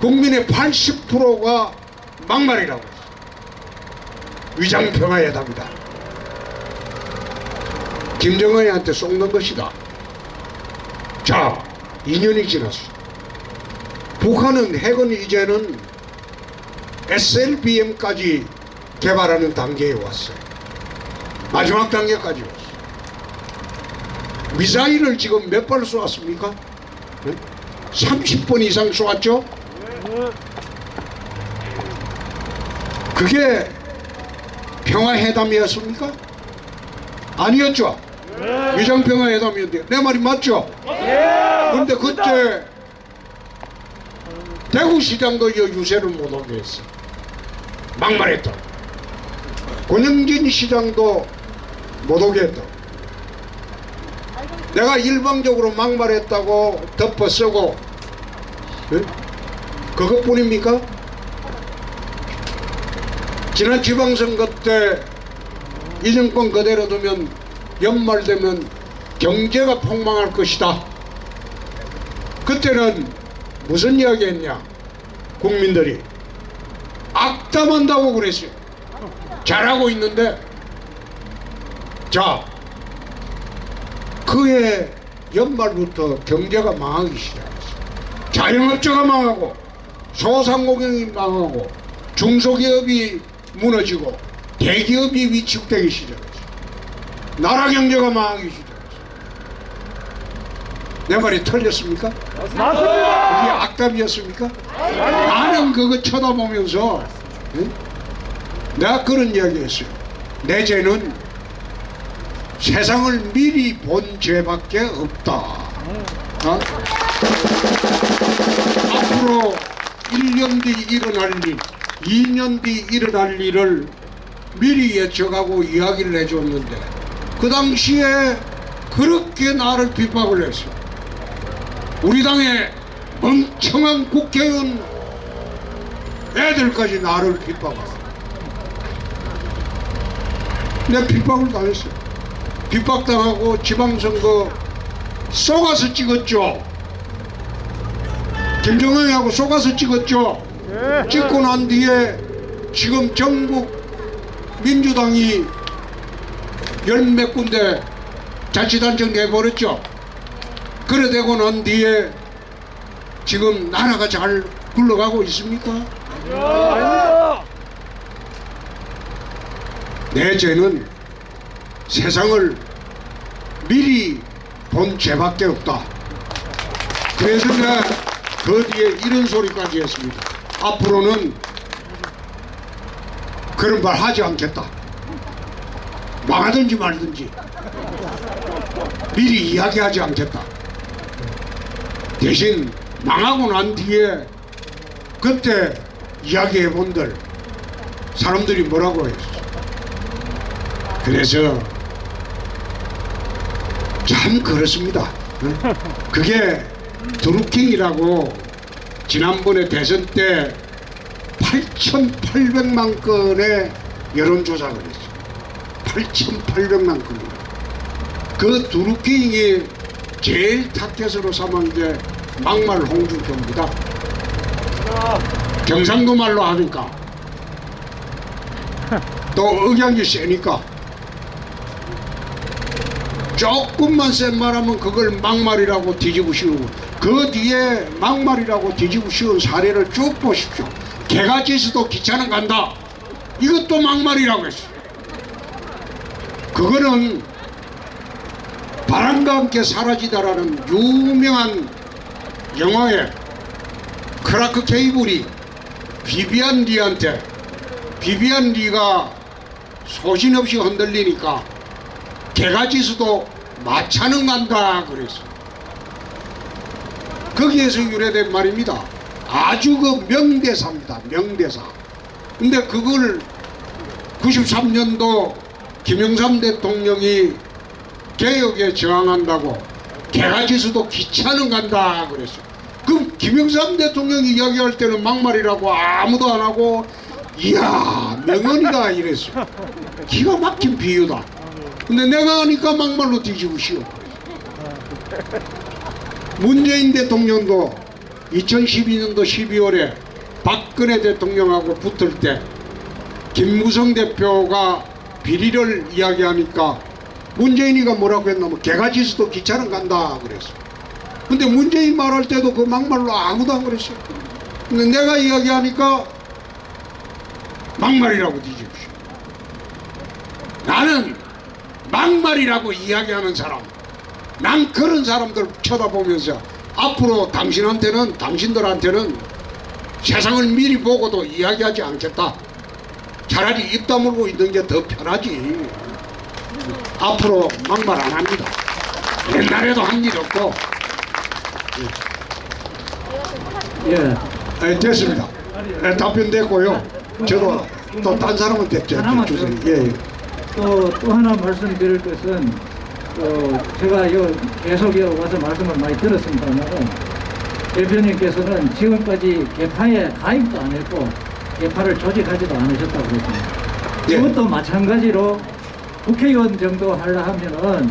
[SPEAKER 1] 국민의 80%가 막말이라고 했어요. 위장평화회담이다. 김정은한테 속는 것이다. 자, 2년이 지났어. 북한은 핵은 이제는 SLBM까지 개발하는 단계에 왔어요. 마지막 단계까지 왔어요. 미사일을 지금 몇 발 쏘았습니까? 네? 30번 이상 쏘았죠? 그게 평화회담이었습니까? 아니었죠? 위장평화회담이었는데 내 말이 맞죠? 그런데 그때 대구시장도 유세를 못하게 했어. 막말했다. 권영진 시장도 못오게 했다. 내가 일방적으로 막말했다고 덮어 쓰고 그것뿐입니까? 지난 지방선거 때 이 정권 그대로 두면 연말 되면 경제가 폭망할 것이다. 그때는 무슨 이야기 했냐? 국민들이 악담한다고 그랬어요. 잘하고 있는데, 자, 그해 연말부터 경제가 망하기 시작했어요. 자영업자가 망하고 소상공인이 망하고 중소기업이 무너지고 대기업이 위축되기 시작했어요. 나라 경제가 망하기 시작했어요. 내 말이 틀렸습니까?
[SPEAKER 3] 맞습니다.
[SPEAKER 1] 그게 악담이었습니까? 나는 그거 쳐다보면서 응? 내가 그런 이야기 했어요. 내 죄는 세상을 미리 본 죄밖에 없다. 어? 앞으로 1년 뒤 일어날 일, 2년 뒤 일어날 일을 미리 예측하고 이야기를 해줬는데 그 당시에 그렇게 나를 핍박을 했어. 우리 당의 멍청한 국회의원 애들까지 나를 핍박했어. 내가 핍박을 당했어. 핍박당하고 지방선거 속아서 찍었죠. 김정은하고 속아서 찍었죠. 찍고 난 뒤에 지금 전국 민주당이 열 몇 군데 자치단체 내버렸죠. 그래 되고 난 뒤에 지금 나라가 잘 굴러가고 있습니까?
[SPEAKER 3] 아닙니다.
[SPEAKER 1] 내 죄는 세상을 미리 본 죄밖에 없다. 그래서 내가 그 뒤에 이런 소리까지 했습니다. 앞으로는 그런 말 하지 않겠다. 망하든지 말든지 미리 이야기하지 않겠다. 대신 망하고 난 뒤에 그때 이야기해 본들 사람들이 뭐라고 했어. 그래서 참 그렇습니다. 그게 드루킹이라고 지난번에 대선 때 8,800만 건의 여론조사를 했어요. 8,800만 건이에요. 그 드루킹이 제일 타켓으로 삼은 게 막말 홍준표입니다. 경상도 말로 하니까 또 억양이 세니까 조금만 센 말하면 그걸 막말이라고 뒤집어 씌우고 그 뒤에 막말이라고 뒤집어 씌운 사례를 쭉 보십시오. 개가 짖어도 기차는 간다. 이것도 막말이라고 했어요. 그거는 바람과 함께 사라지다라는 유명한 영화에 크라크 케이블이 비비안 리한테 비비안 리가 소신없이 흔들리니까 개가 짖어도 마차는 간다 그랬어. 거기에서 유래된 말입니다. 아주 그 명대사입니다. 명대사. 근데 그걸 93년도 김영삼 대통령이 개혁에 저항한다고 개가 짖어도 기차는 간다 그랬어. 그럼 김영삼 대통령이 이야기할 때는 막말이라고 아무도 안 하고 이야 명언이다 이랬어. 기가 막힌 비유다. 근데 내가 하니까 막말로 뒤집어 씌워. 문재인 대통령도 2012년도 12월에 박근혜 대통령하고 붙을 때 김무성 대표가 비리를 이야기하니까 문재인이가 뭐라고 했냐면 개가 짖어도 기차는 간다 그랬어. 근데 문재인 말할 때도 그 막말로 아무도 안 그랬어. 근데 내가 이야기하니까 막말이라고 뒤집으시오. 나는 막말이라고 이야기하는 사람, 난 그런 사람들 쳐다보면서 앞으로 당신들한테는 세상을 미리 보고도 이야기하지 않겠다. 차라리 입 다물고 있는 게 더 편하지. 앞으로 막말 안 합니다. 옛날에도 한 일 없고.
[SPEAKER 6] 예.
[SPEAKER 1] 됐습니다. 답변 됐고요. 저도 또 딴 사람한테
[SPEAKER 6] 하나만
[SPEAKER 1] 주세요.
[SPEAKER 6] 더.
[SPEAKER 1] 예.
[SPEAKER 6] 또 하나 말씀드릴 것은 제가 계속 와서 말씀을 많이 들었습니다만 대표님께서는 지금까지 개파에 가입도 안 했고 개파를 조직하지도 않으셨다고 그랬습니다.
[SPEAKER 1] 예.
[SPEAKER 6] 이것도 마찬가지로 국회의원 정도 하려 하면은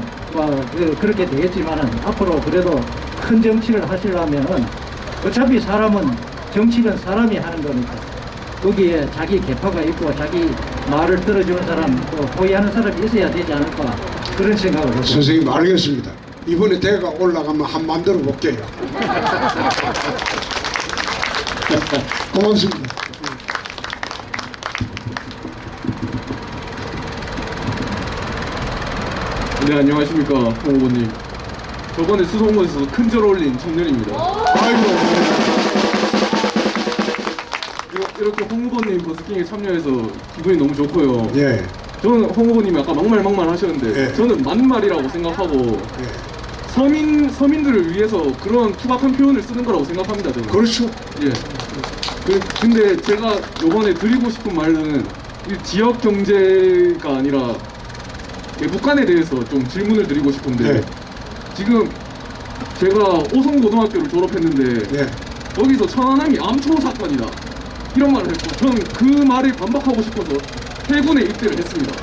[SPEAKER 6] 그렇게 되겠지만은 앞으로 그래도 큰 정치를 하시려면은 어차피 사람은 정치는 사람이 하는 거니까 거기에 자기 개파가 있고 자기 말을 들어주는 사람 또 호의하는 사람이 있어야 되지 않을까 그런 생각을 했습니다.
[SPEAKER 1] 선생님 알겠습니다. 이번에 대가 올라가면 한 만들어 볼게요. 고맙습니다.
[SPEAKER 3] 네, 안녕하십니까, 홍 후보님. 저번에 수성구에서 큰절 올린 청년입니다. 이렇게 홍 후보님 버스킹에 참여해서 기분이 너무 좋고요.
[SPEAKER 1] 예,
[SPEAKER 3] 저는 홍 후보님이 아까 막말 하셨는데
[SPEAKER 1] 예.
[SPEAKER 3] 저는 만말이라고 생각하고
[SPEAKER 1] 예.
[SPEAKER 3] 서민들을 위해서 그런 투박한 표현을 쓰는 거라고 생각합니다. 저는.
[SPEAKER 1] 그렇죠.
[SPEAKER 3] 예. 근데 제가 이번에 드리고 싶은 말은 이 지역 경제가 아니라 북한에 대해서 좀 질문을 드리고 싶은데
[SPEAKER 1] 네.
[SPEAKER 3] 지금 제가 오성고등학교를 졸업했는데
[SPEAKER 1] 예.
[SPEAKER 3] 거기서 천안함이 암초 사건이다 이런 말을 했고 저는 그 말을 반박하고 싶어서 해군에 입대를 했습니다.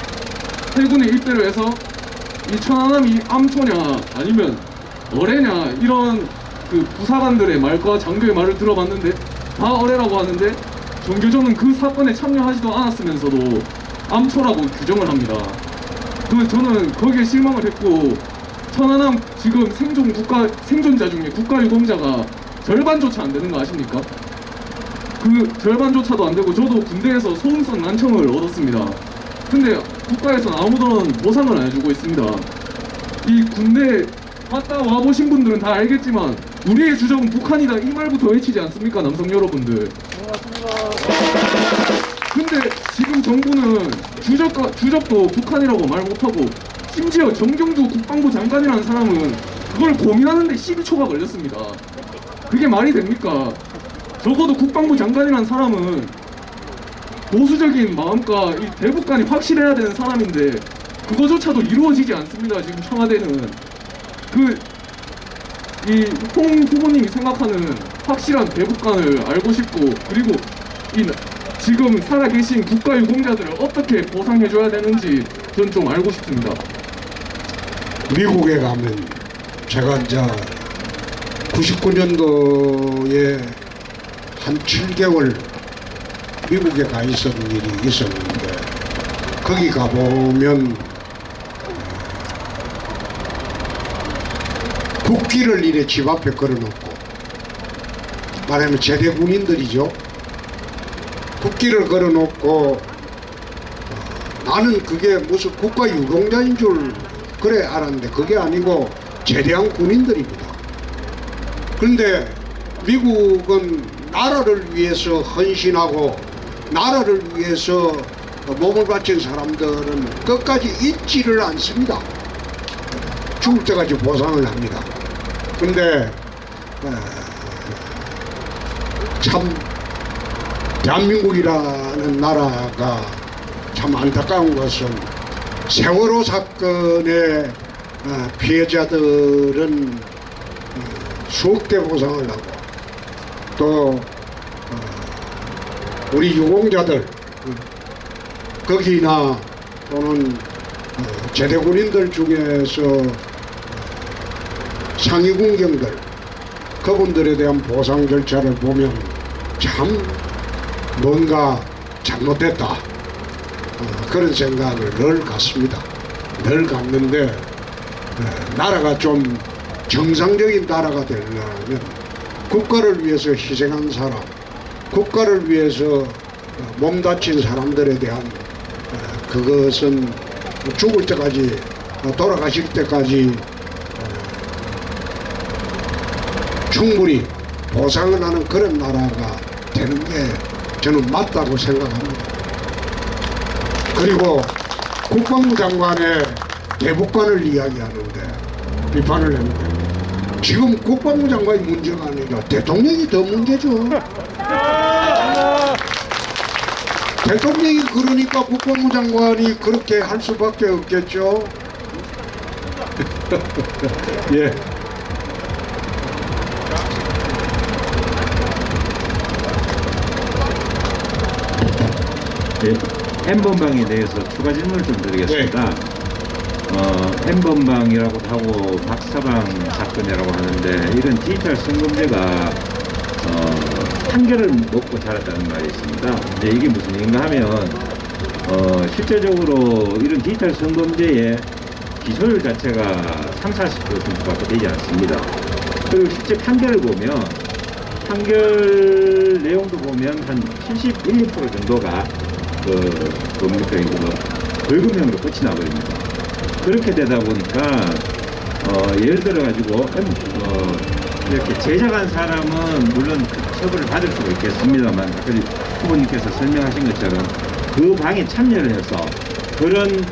[SPEAKER 3] 해군에 입대를 해서 이 천안함이 암초냐 아니면 어뢰냐 이런 그 부사관들의 말과 장교의 말을 들어봤는데 다 어뢰라고 하는데 정교조는 그 사건에 참여하지도 않았으면서도 암초라고 규정을 합니다. 저는 거기에 실망을 했고 천안함 지금 생존자 중에 국가유공자가 절반조차 안 되는 거 아십니까? 그 절반조차도 안 되고 저도 군대에서 소음선 난청을 얻었습니다. 근데 국가에서는 아무런 보상을 안 해주고 있습니다. 이 군대 갔다 와보신 분들은 다 알겠지만 우리의 주적은 북한이다 이 말부터 외치지 않습니까, 남성 여러분들? 근데 지금 정부는 주적도 북한이라고 말 못하고 심지어 정경주 국방부 장관이라는 사람은 그걸 고민하는데 12초가 걸렸습니다. 그게 말이 됩니까? 적어도 국방부 장관이라는 사람은 보수적인 마음과 이 대북관이 확실해야 되는 사람인데 그거조차도 이루어지지 않습니다. 지금 청와대는 이 홍 후보님이 생각하는 확실한 대북관을 알고 싶고 그리고 지금 살아계신 국가유공자들을 어떻게 보상해줘야 되는지 전 좀 알고 싶습니다.
[SPEAKER 1] 미국에 가면 제가 이제 99년도에 한 7개월 미국에 가 있었던 일이 있었는데 거기 가보면 국기를 이래 집 앞에 걸어놓고 말하면 제대 군인들이죠. 국기를 걸어놓고 나는 그게 무슨 국가유공자인 줄 그래 알았는데 그게 아니고 제대한 군인들입니다. 그런데 미국은 나라를 위해서 헌신하고 나라를 위해서 몸을 바친 사람들은 끝까지 잊지를 않습니다. 죽을 때까지 보상을 합니다. 근데 참 대한민국이라는 나라가 참 안타까운 것은 세월호 사건의 피해자들은 수억 대 보상을 하고 또 우리 유공자들 거기나 또는 제대군인들 중에서 상위군경들 그분들에 대한 보상 절차를 보면 참 뭔가 잘못됐다 그런 생각을 늘 갖습니다. 늘 갖는데 나라가 좀 정상적인 나라가 되려면 국가를 위해서 희생한 사람 국가를 위해서 몸 다친 사람들에 대한 그것은 죽을 때까지 돌아가실 때까지 충분히 보상을 하는 그런 나라가 되는 게 저는 맞다고 생각합니다. 그리고 국방부 장관의 대북관을 이야기하는데 비판을 했는데 지금 국방부 장관이 문제가 아니라 대통령이 더 문제죠. 대통령이 그러니까 국방부 장관이 그렇게 할 수밖에 없겠죠.
[SPEAKER 3] 예.
[SPEAKER 7] 네, N번방에 대해서 추가 질문을 좀 드리겠습니다. N번방이라고 하고 박사방 사건이라고 하는데 이런 디지털 성범죄가 판결을 먹고 자랐다는 말이 있습니다. 근데 이게 무슨 얘기인가 하면 실제적으로 이런 디지털 성범죄의 기소율 자체가 30-40%밖에 되지 않습니다. 그리고 실제 판결을 보면 판결 내용도 보면 한 71~2% 정도가 뭡니까 이거 벌금형으로 끝이 나버립니다. 그렇게 되다 보니까 예를 들어 가지고 이렇게 제작한 사람은 물론 그 처벌을 받을 수가 있겠습니다만 아까 후보님께서 설명하신 것처럼 그 방에 참여를 해서 그런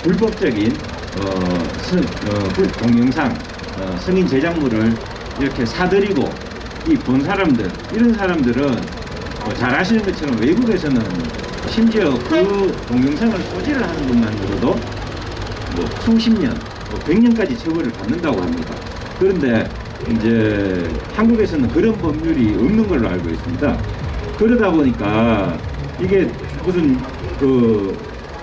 [SPEAKER 7] 불법적인 동영상 성인 제작물을 이렇게 사들이고 이 본 사람들 이런 사람들은 잘 아시는 것처럼 외국에서는 심지어 그 동영상을 소지를 하는 것만으로도 뭐 수십 년, 100년까지 처벌을 받는다고 합니다. 그런데 이제 한국에서는 그런 법률이 없는 걸로 알고 있습니다. 그러다 보니까 이게 무슨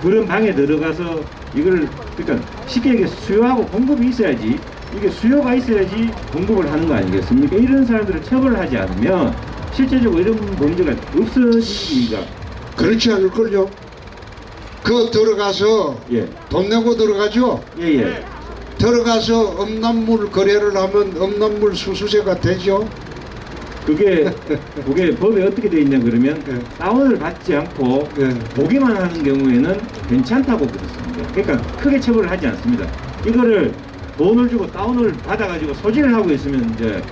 [SPEAKER 7] 그런 방에 들어가서 이걸 그러니까 쉽게 얘기해서 수요하고 공급이 있어야지 이게 수요가 있어야지 공급을 하는 거 아니겠습니까? 이런 사람들을 처벌을 하지 않으면 실제적으로 이런 범죄가 없어지기가
[SPEAKER 1] 그렇지 않을걸요. 그 들어가서
[SPEAKER 7] 예.
[SPEAKER 1] 돈 내고 들어가죠.
[SPEAKER 7] 예예.
[SPEAKER 1] 들어가서 음란물 거래를 하면 음란물 수수죄가 되죠.
[SPEAKER 7] 그게 법에 어떻게 돼 있냐 그러면
[SPEAKER 1] 예.
[SPEAKER 7] 다운을 받지 않고
[SPEAKER 1] 예.
[SPEAKER 7] 보기만 하는 경우에는 괜찮다고 그렇습니다. 그러니까 크게 처벌을 하지 않습니다. 이거를 돈을 주고 다운을 받아가지고 소지를 하고 있으면 이제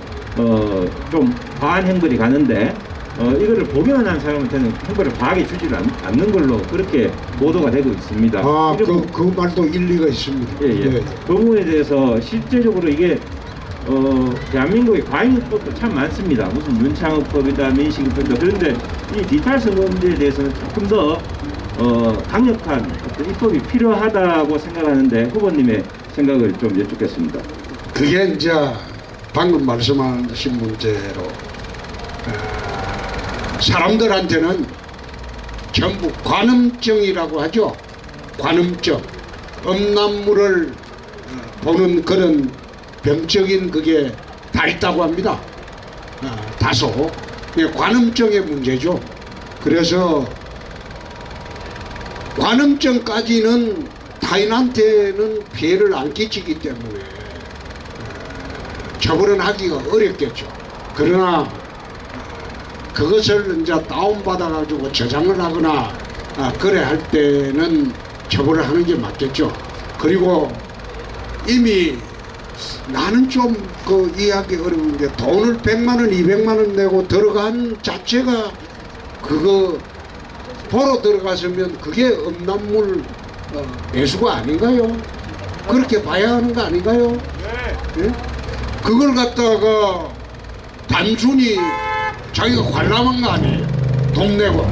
[SPEAKER 7] 좀 과한 형벌이 가는데 이거를 보기만 한 사람한테는 형벌을 과하게 주지를 않는 걸로 그렇게 보도가 되고 있습니다.
[SPEAKER 1] 아,
[SPEAKER 7] 이런
[SPEAKER 1] 그 말도 일리가 있습니다.
[SPEAKER 7] 예, 예. 그 부분에 대해서 실제적으로 이게 대한민국의 과잉법도 참 많습니다. 무슨 윤창호법이다, 민식이법이다. 그런데 이 디지털 성범죄에 대해서는 조금 더 강력한 어떤 입법이 필요하다고 생각하는데 후보님의 생각을 좀 여쭙겠습니다.
[SPEAKER 1] 그게 이제 방금 말씀하신 문제로 사람들한테는 전부 관음증이라고 하죠. 관음증, 음란물을 보는 그런 병적인 그게 다 있다고 합니다. 다소 관음증의 문제죠. 그래서 관음증까지는 타인한테는 피해를 안 끼치기 때문에 처벌은 하기가 어렵겠죠. 그러나 그것을 이제 다운받아 가지고 저장을 하거나 그래 할 때는 처벌을 하는 게 맞겠죠. 그리고 이미 나는 좀 그 이해하기 어려운 게 돈을 100만 원, 200만 원 내고 들어간 자체가 그거 보러 들어갔으면 그게 음란물 매수가 아닌가요? 그렇게 봐야 하는 거 아닌가요? 예? 그걸 갖다가 단순히 자기가 관람한 거 아니에요. 돈 내고.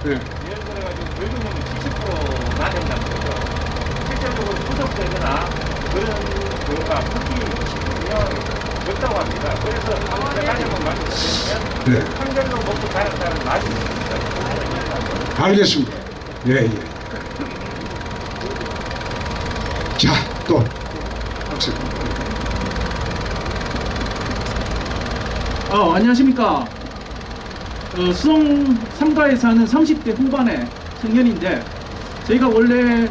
[SPEAKER 1] 네.
[SPEAKER 7] 예를 들어가지고 벌금형이 70% 나댄다는 거죠. 실제적으로 구속되거나 그런 경우가 크게 20%면 적다고 합니다. 그래서 다시 한번 말씀드리면
[SPEAKER 1] 네.
[SPEAKER 7] 판결로 먹고 자랐다는 말이 있습니다.
[SPEAKER 1] 알겠습니다. 예, 예. 자, 또. 박수.
[SPEAKER 8] 안녕하십니까. 수성 3가에 사는 30대 후반의 청년인데, 저희가 원래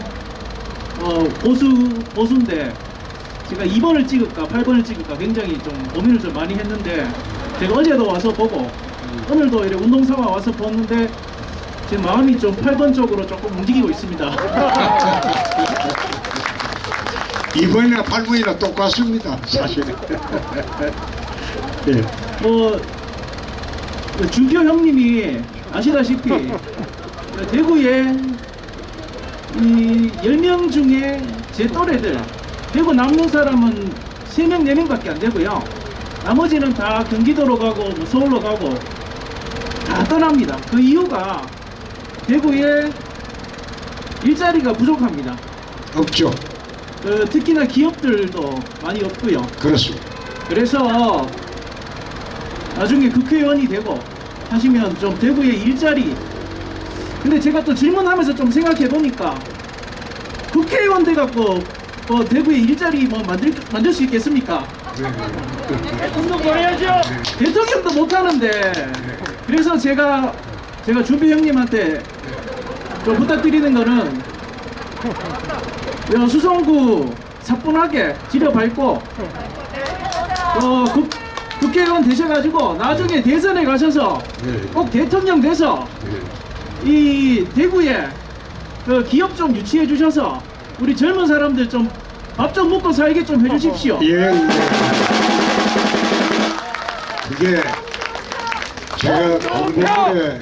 [SPEAKER 8] 보수인데 제가 2번을 찍을까 8번을 찍을까 굉장히 좀 고민을 좀 많이 했는데, 제가 어제도 와서 보고 오늘도 이렇게 운동삼아 와서 보는데 제 마음이 좀 8번 쪽으로 조금 움직이고 있습니다.
[SPEAKER 1] 이번이나 8번이나 똑같습니다. 사실은. 예.
[SPEAKER 8] 주교 형님이 아시다시피 대구에 이 10명 중에 제 또래들 대구 남는 사람은 3명, 4명밖에 안 되고요. 나머지는 다 경기도로 가고 뭐 서울로 가고 다 떠납니다. 그 이유가 대구에 일자리가 부족합니다.
[SPEAKER 1] 없죠.
[SPEAKER 8] 특히나 기업들도 많이 없고요.
[SPEAKER 1] 그렇습니다.
[SPEAKER 8] 그래서 나중에 국회의원이 되고 하시면 좀 대구의 일자리, 근데 제가 또 질문하면서 좀 생각해 보니까 국회의원 돼갖고 뭐 대구의 일자리 뭐 만들 수 있겠습니까? 대통령도 못하는데. 그래서 제가 주비 형님한테 좀 부탁드리는 거는 수성구 사뿐하게 지려밟고 국회의원 되셔가지고 나중에 대선에 가셔서 꼭 대통령 돼서 이 대구에 그 기업 좀 유치해 주셔서 우리 젊은 사람들 좀 밥 좀 먹고 살게 좀 해주십시오.
[SPEAKER 1] 예. 그게 제가 공부문에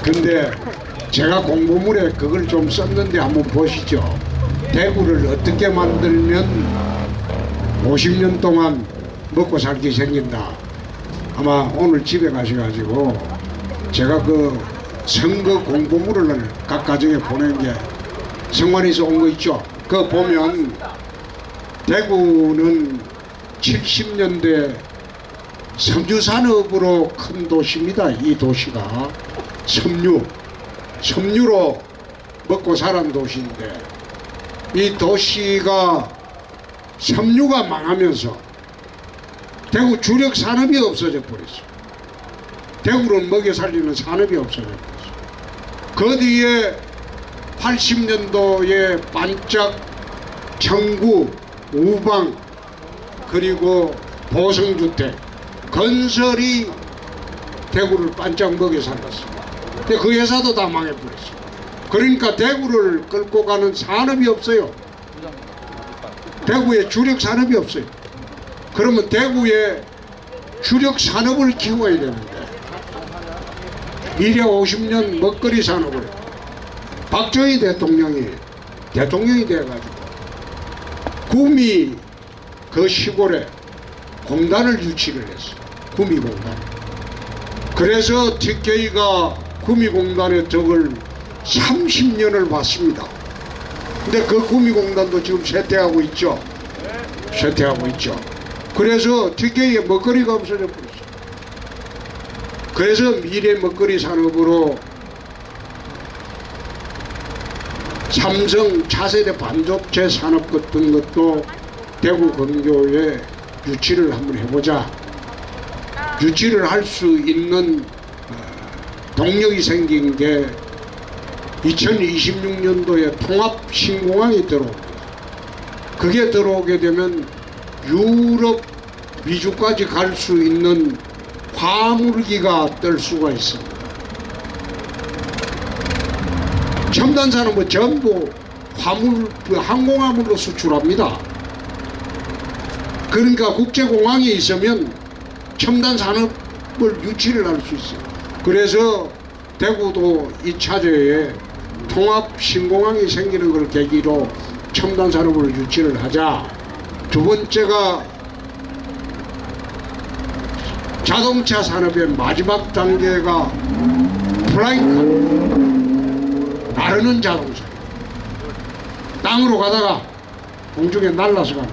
[SPEAKER 1] 근데 제가 공부문에 그걸 좀 썼는데 한번 보시죠. 대구를 어떻게 만들면 50년 동안 먹고 살기 생긴다. 아마 오늘 집에 가셔가지고 제가 그 선거 공보물을 각 가정에 보낸 게 성관에서 온 거 있죠. 그거 보면 대구는 70년대 섬유산업으로 큰 도시입니다. 이 도시가 섬유로 먹고 사는 도시인데 이 도시가 섬유가 망하면서 대구 주력 산업이 없어져 버렸어. 대구를 먹여 살리는 산업이 없어져 버렸어. 그 뒤에 80년도에 반짝 청구, 우방 그리고 보성주택 건설이 대구를 반짝 먹여 살렸어. 근데 그 회사도 다 망해버렸어. 그러니까 대구를 끌고 가는 산업이 없어요. 대구에 주력 산업이 없어요. 그러면 대구에 주력 산업을 키워야 되는데 미래 50년 먹거리 산업을 박정희 대통령이 돼가지고 구미 그 시골에 공단을 유치를 했어. 구미공단. 그래서 TK가 구미공단의 덕을 30년을 봤습니다. 근데 그 구미공단도 지금 쇠퇴하고 있죠. 그래서 TK의 먹거리가 없어져 버렸어. 그래서 미래 먹거리 산업으로 삼성 차세대 반도체 산업 같은 것도 대구 근교에 유치를 한번 해보자. 유치를 할 수 있는 동력이 생긴 게 2026년도에 통합신공항이 들어옵니다. 그게 들어오게 되면 유럽, 미주까지 갈 수 있는 화물기가 뜰 수가 있습니다. 첨단 산업은 전부 항공화물로 수출합니다. 그러니까 국제공항이 있으면 첨단 산업을 유치를 할 수 있어요. 그래서 대구도 이 차제에 통합신공항이 생기는 걸 계기로 첨단 산업을 유치를 하자. 두 번째가 자동차 산업의 마지막 단계가 플라잉카, 나르는 자동차. 땅으로 가다가 공중에 날라서 가는.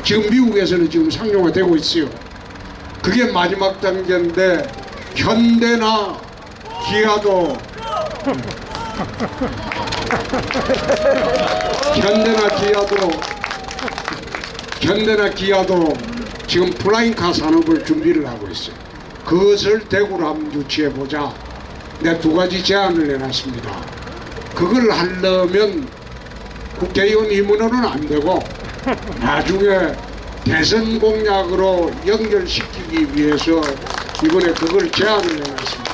[SPEAKER 1] 지금 미국에서는 지금 상용화되고 있어요. 그게 마지막 단계인데 현대나 기아도 지금 플라잉카 산업을 준비를 하고 있어요. 그것을 대구로 한번 유치해보자. 내가 두 가지 제안을 내놨습니다. 그걸 하려면 국회의원 임원으로는 안 되고 나중에 대선 공약으로 연결시키기 위해서 이번에 그걸 제안을 내놨습니다.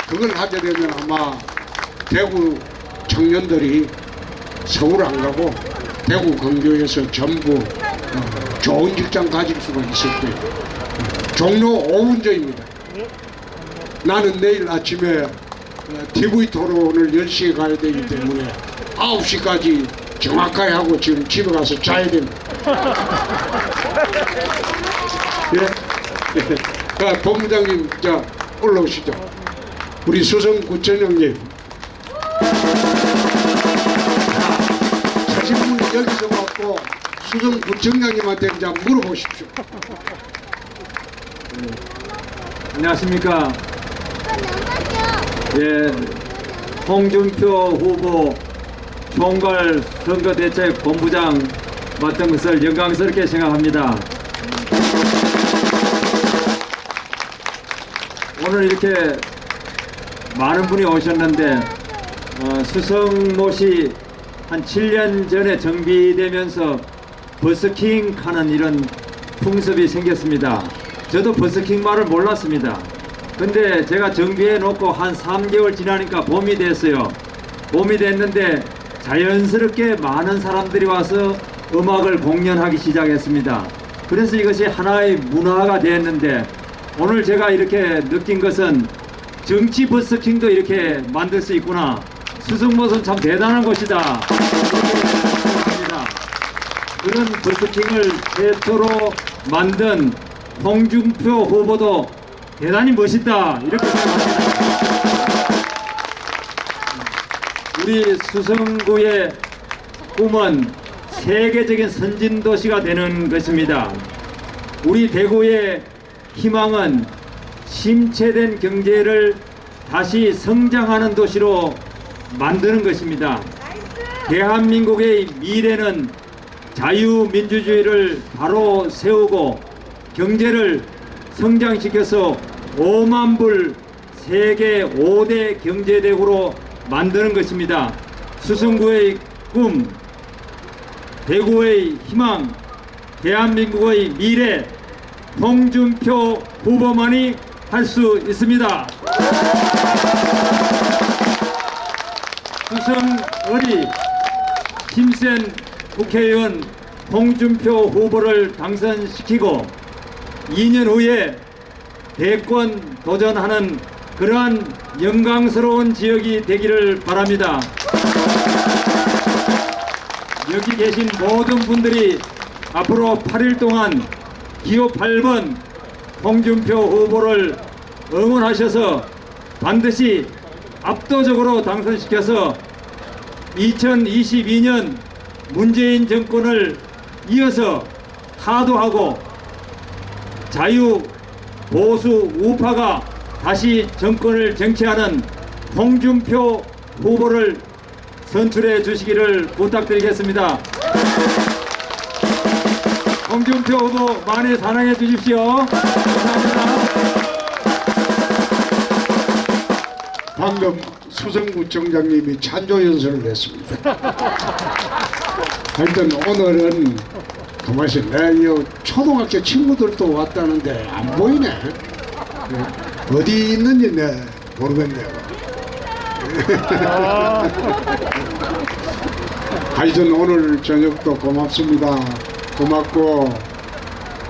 [SPEAKER 1] 그걸 하게 되면 아마 대구 청년들이 서울 안 가고 대구 근교에서 전부 좋은 직장 가질 수가 있을 거예요. 종로 5분전입니다. 나는 내일 아침에 TV 토론을 10시에 가야 되기 때문에 9시까지 정확하게 하고 지금 집에 가서 자야 됩니다. 예? 본부장님, 자, 올라오시죠. 우리 수성구청 형님. 질문을 여기서 받고 수성구청장님한테 이제 물어보십시오.
[SPEAKER 9] 안녕하십니까. 예, 홍준표 후보 총괄 선거대책본부장 맡은 것을 영광스럽게 생각합니다. 오늘 이렇게 많은 분이 오셨는데 수성못이 한 7년 전에 정비되면서 버스킹 하는 이런 풍습이 생겼습니다. 저도 버스킹 말을 몰랐습니다. 근데 제가 정비해 놓고 한 3개월 지나니까 봄이 됐어요. 봄이 됐는데 자연스럽게 많은 사람들이 와서 음악을 공연하기 시작했습니다. 그래서 이것이 하나의 문화가 됐는데 오늘 제가 이렇게 느낀 것은 정치 버스킹도 이렇게 만들 수 있구나. 수성못은 참 대단한 곳이다. 그런 버스킹을 최초로 만든 홍준표 후보도 대단히 멋있다 이렇게 생각합니다. 우리 수성구의 꿈은 세계적인 선진도시가 되는 것입니다. 우리 대구의 희망은 심체된 경제를 다시 성장하는 도시로 만드는 것입니다. 대한민국의 미래는 자유민주주의를 바로 세우고 경제를 성장시켜서 5만 불 세계 5대 경제대국으로 만드는 것입니다. 수성구의 꿈, 대구의 희망, 대한민국의 미래, 홍준표 후보만이 할 수 있습니다. 수성을이 힘센 국회의원 홍준표 후보를 당선시키고 2년 후에 대권 도전하는 그러한 영광스러운 지역이 되기를 바랍니다. 여기 계신 모든 분들이 앞으로 8일 동안 기호 8번 홍준표 후보를 응원하셔서 반드시 압도적으로 당선시켜서 2022년 문재인 정권을 이어서 타도하고 자유 보수 우파가 다시 정권을 쟁취하는 홍준표 후보를 선출해 주시기를 부탁드리겠습니다. 홍준표 후보 많이 사랑해 주십시오. 감사합니다.
[SPEAKER 1] 방금 수성구청장님이 찬조 연설을 했습니다. 하여튼 오늘은 가만있어. 내 초등학교 친구들도 왔다는데 안 보이네. 어디 있는지 내 모르겠네요. 하여튼 오늘 저녁도 고맙습니다. 고맙고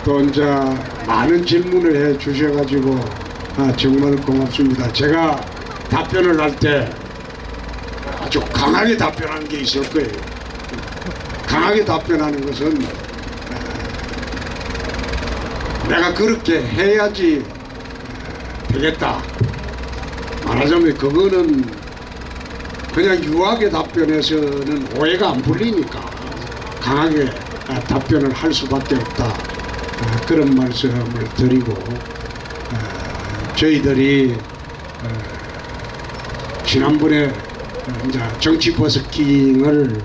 [SPEAKER 1] 또 이제 많은 질문을 해 주셔가지고 정말 고맙습니다. 제가 답변을 할 때 아주 강하게 답변하는 게 있을 거예요. 강하게 답변하는 것은 내가 그렇게 해야지 되겠다. 말하자면 그거는 그냥 유하게 답변해서는 오해가 안 풀리니까 강하게 답변을 할 수밖에 없다. 그런 말씀을 드리고 저희들이 지난번에 이제 정치 버스킹을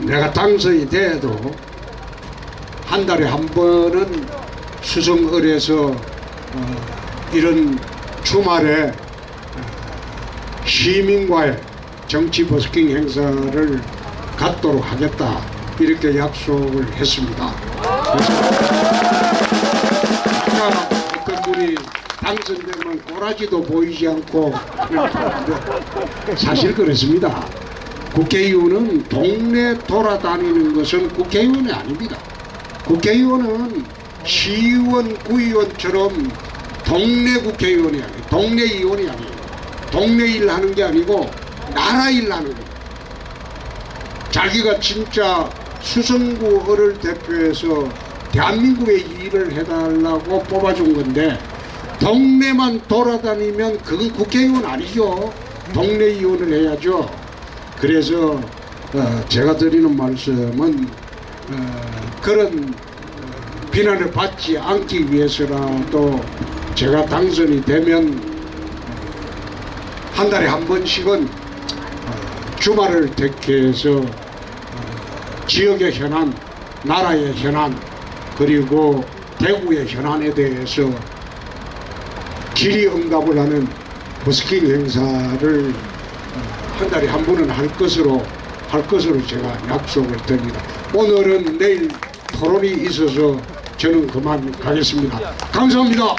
[SPEAKER 1] 내가 당선이 돼도 한 달에 한 번은 수성을에서 이런 주말에 시민과의 정치 버스킹 행사를 갖도록 하겠다 이렇게 약속을 했습니다. 아까 어떤 분이 당선되면 꼬라지도 보이지 않고 사실 그렇습니다. 국회의원은 동네 돌아다니는 것은 국회의원이 아닙니다. 국회의원은 시의원, 구의원처럼 동네 국회의원이 아니에요. 동네 의원이 아니에요. 동네 일 하는 게 아니고 나라 일 하는 거예요. 자기가 진짜 수성구를 대표해서 대한민국의 일을 해달라고 뽑아준 건데 동네만 돌아다니면 그건 국회의원 아니죠. 동네 의원을 해야죠. 그래서 제가 드리는 말씀은 그런 비난을 받지 않기 위해서라도 제가 당선이 되면 한 달에 한 번씩은 주말을 택해서 지역의 현안, 나라의 현안, 그리고 대구의 현안에 대해서 질의응답을 하는 버스킹 행사를 한 달에 한 번은 할 것으로 제가 약속을 드립니다. 오늘은 내일 토론이 있어서 저는 그만 가겠습니다. 감사합니다.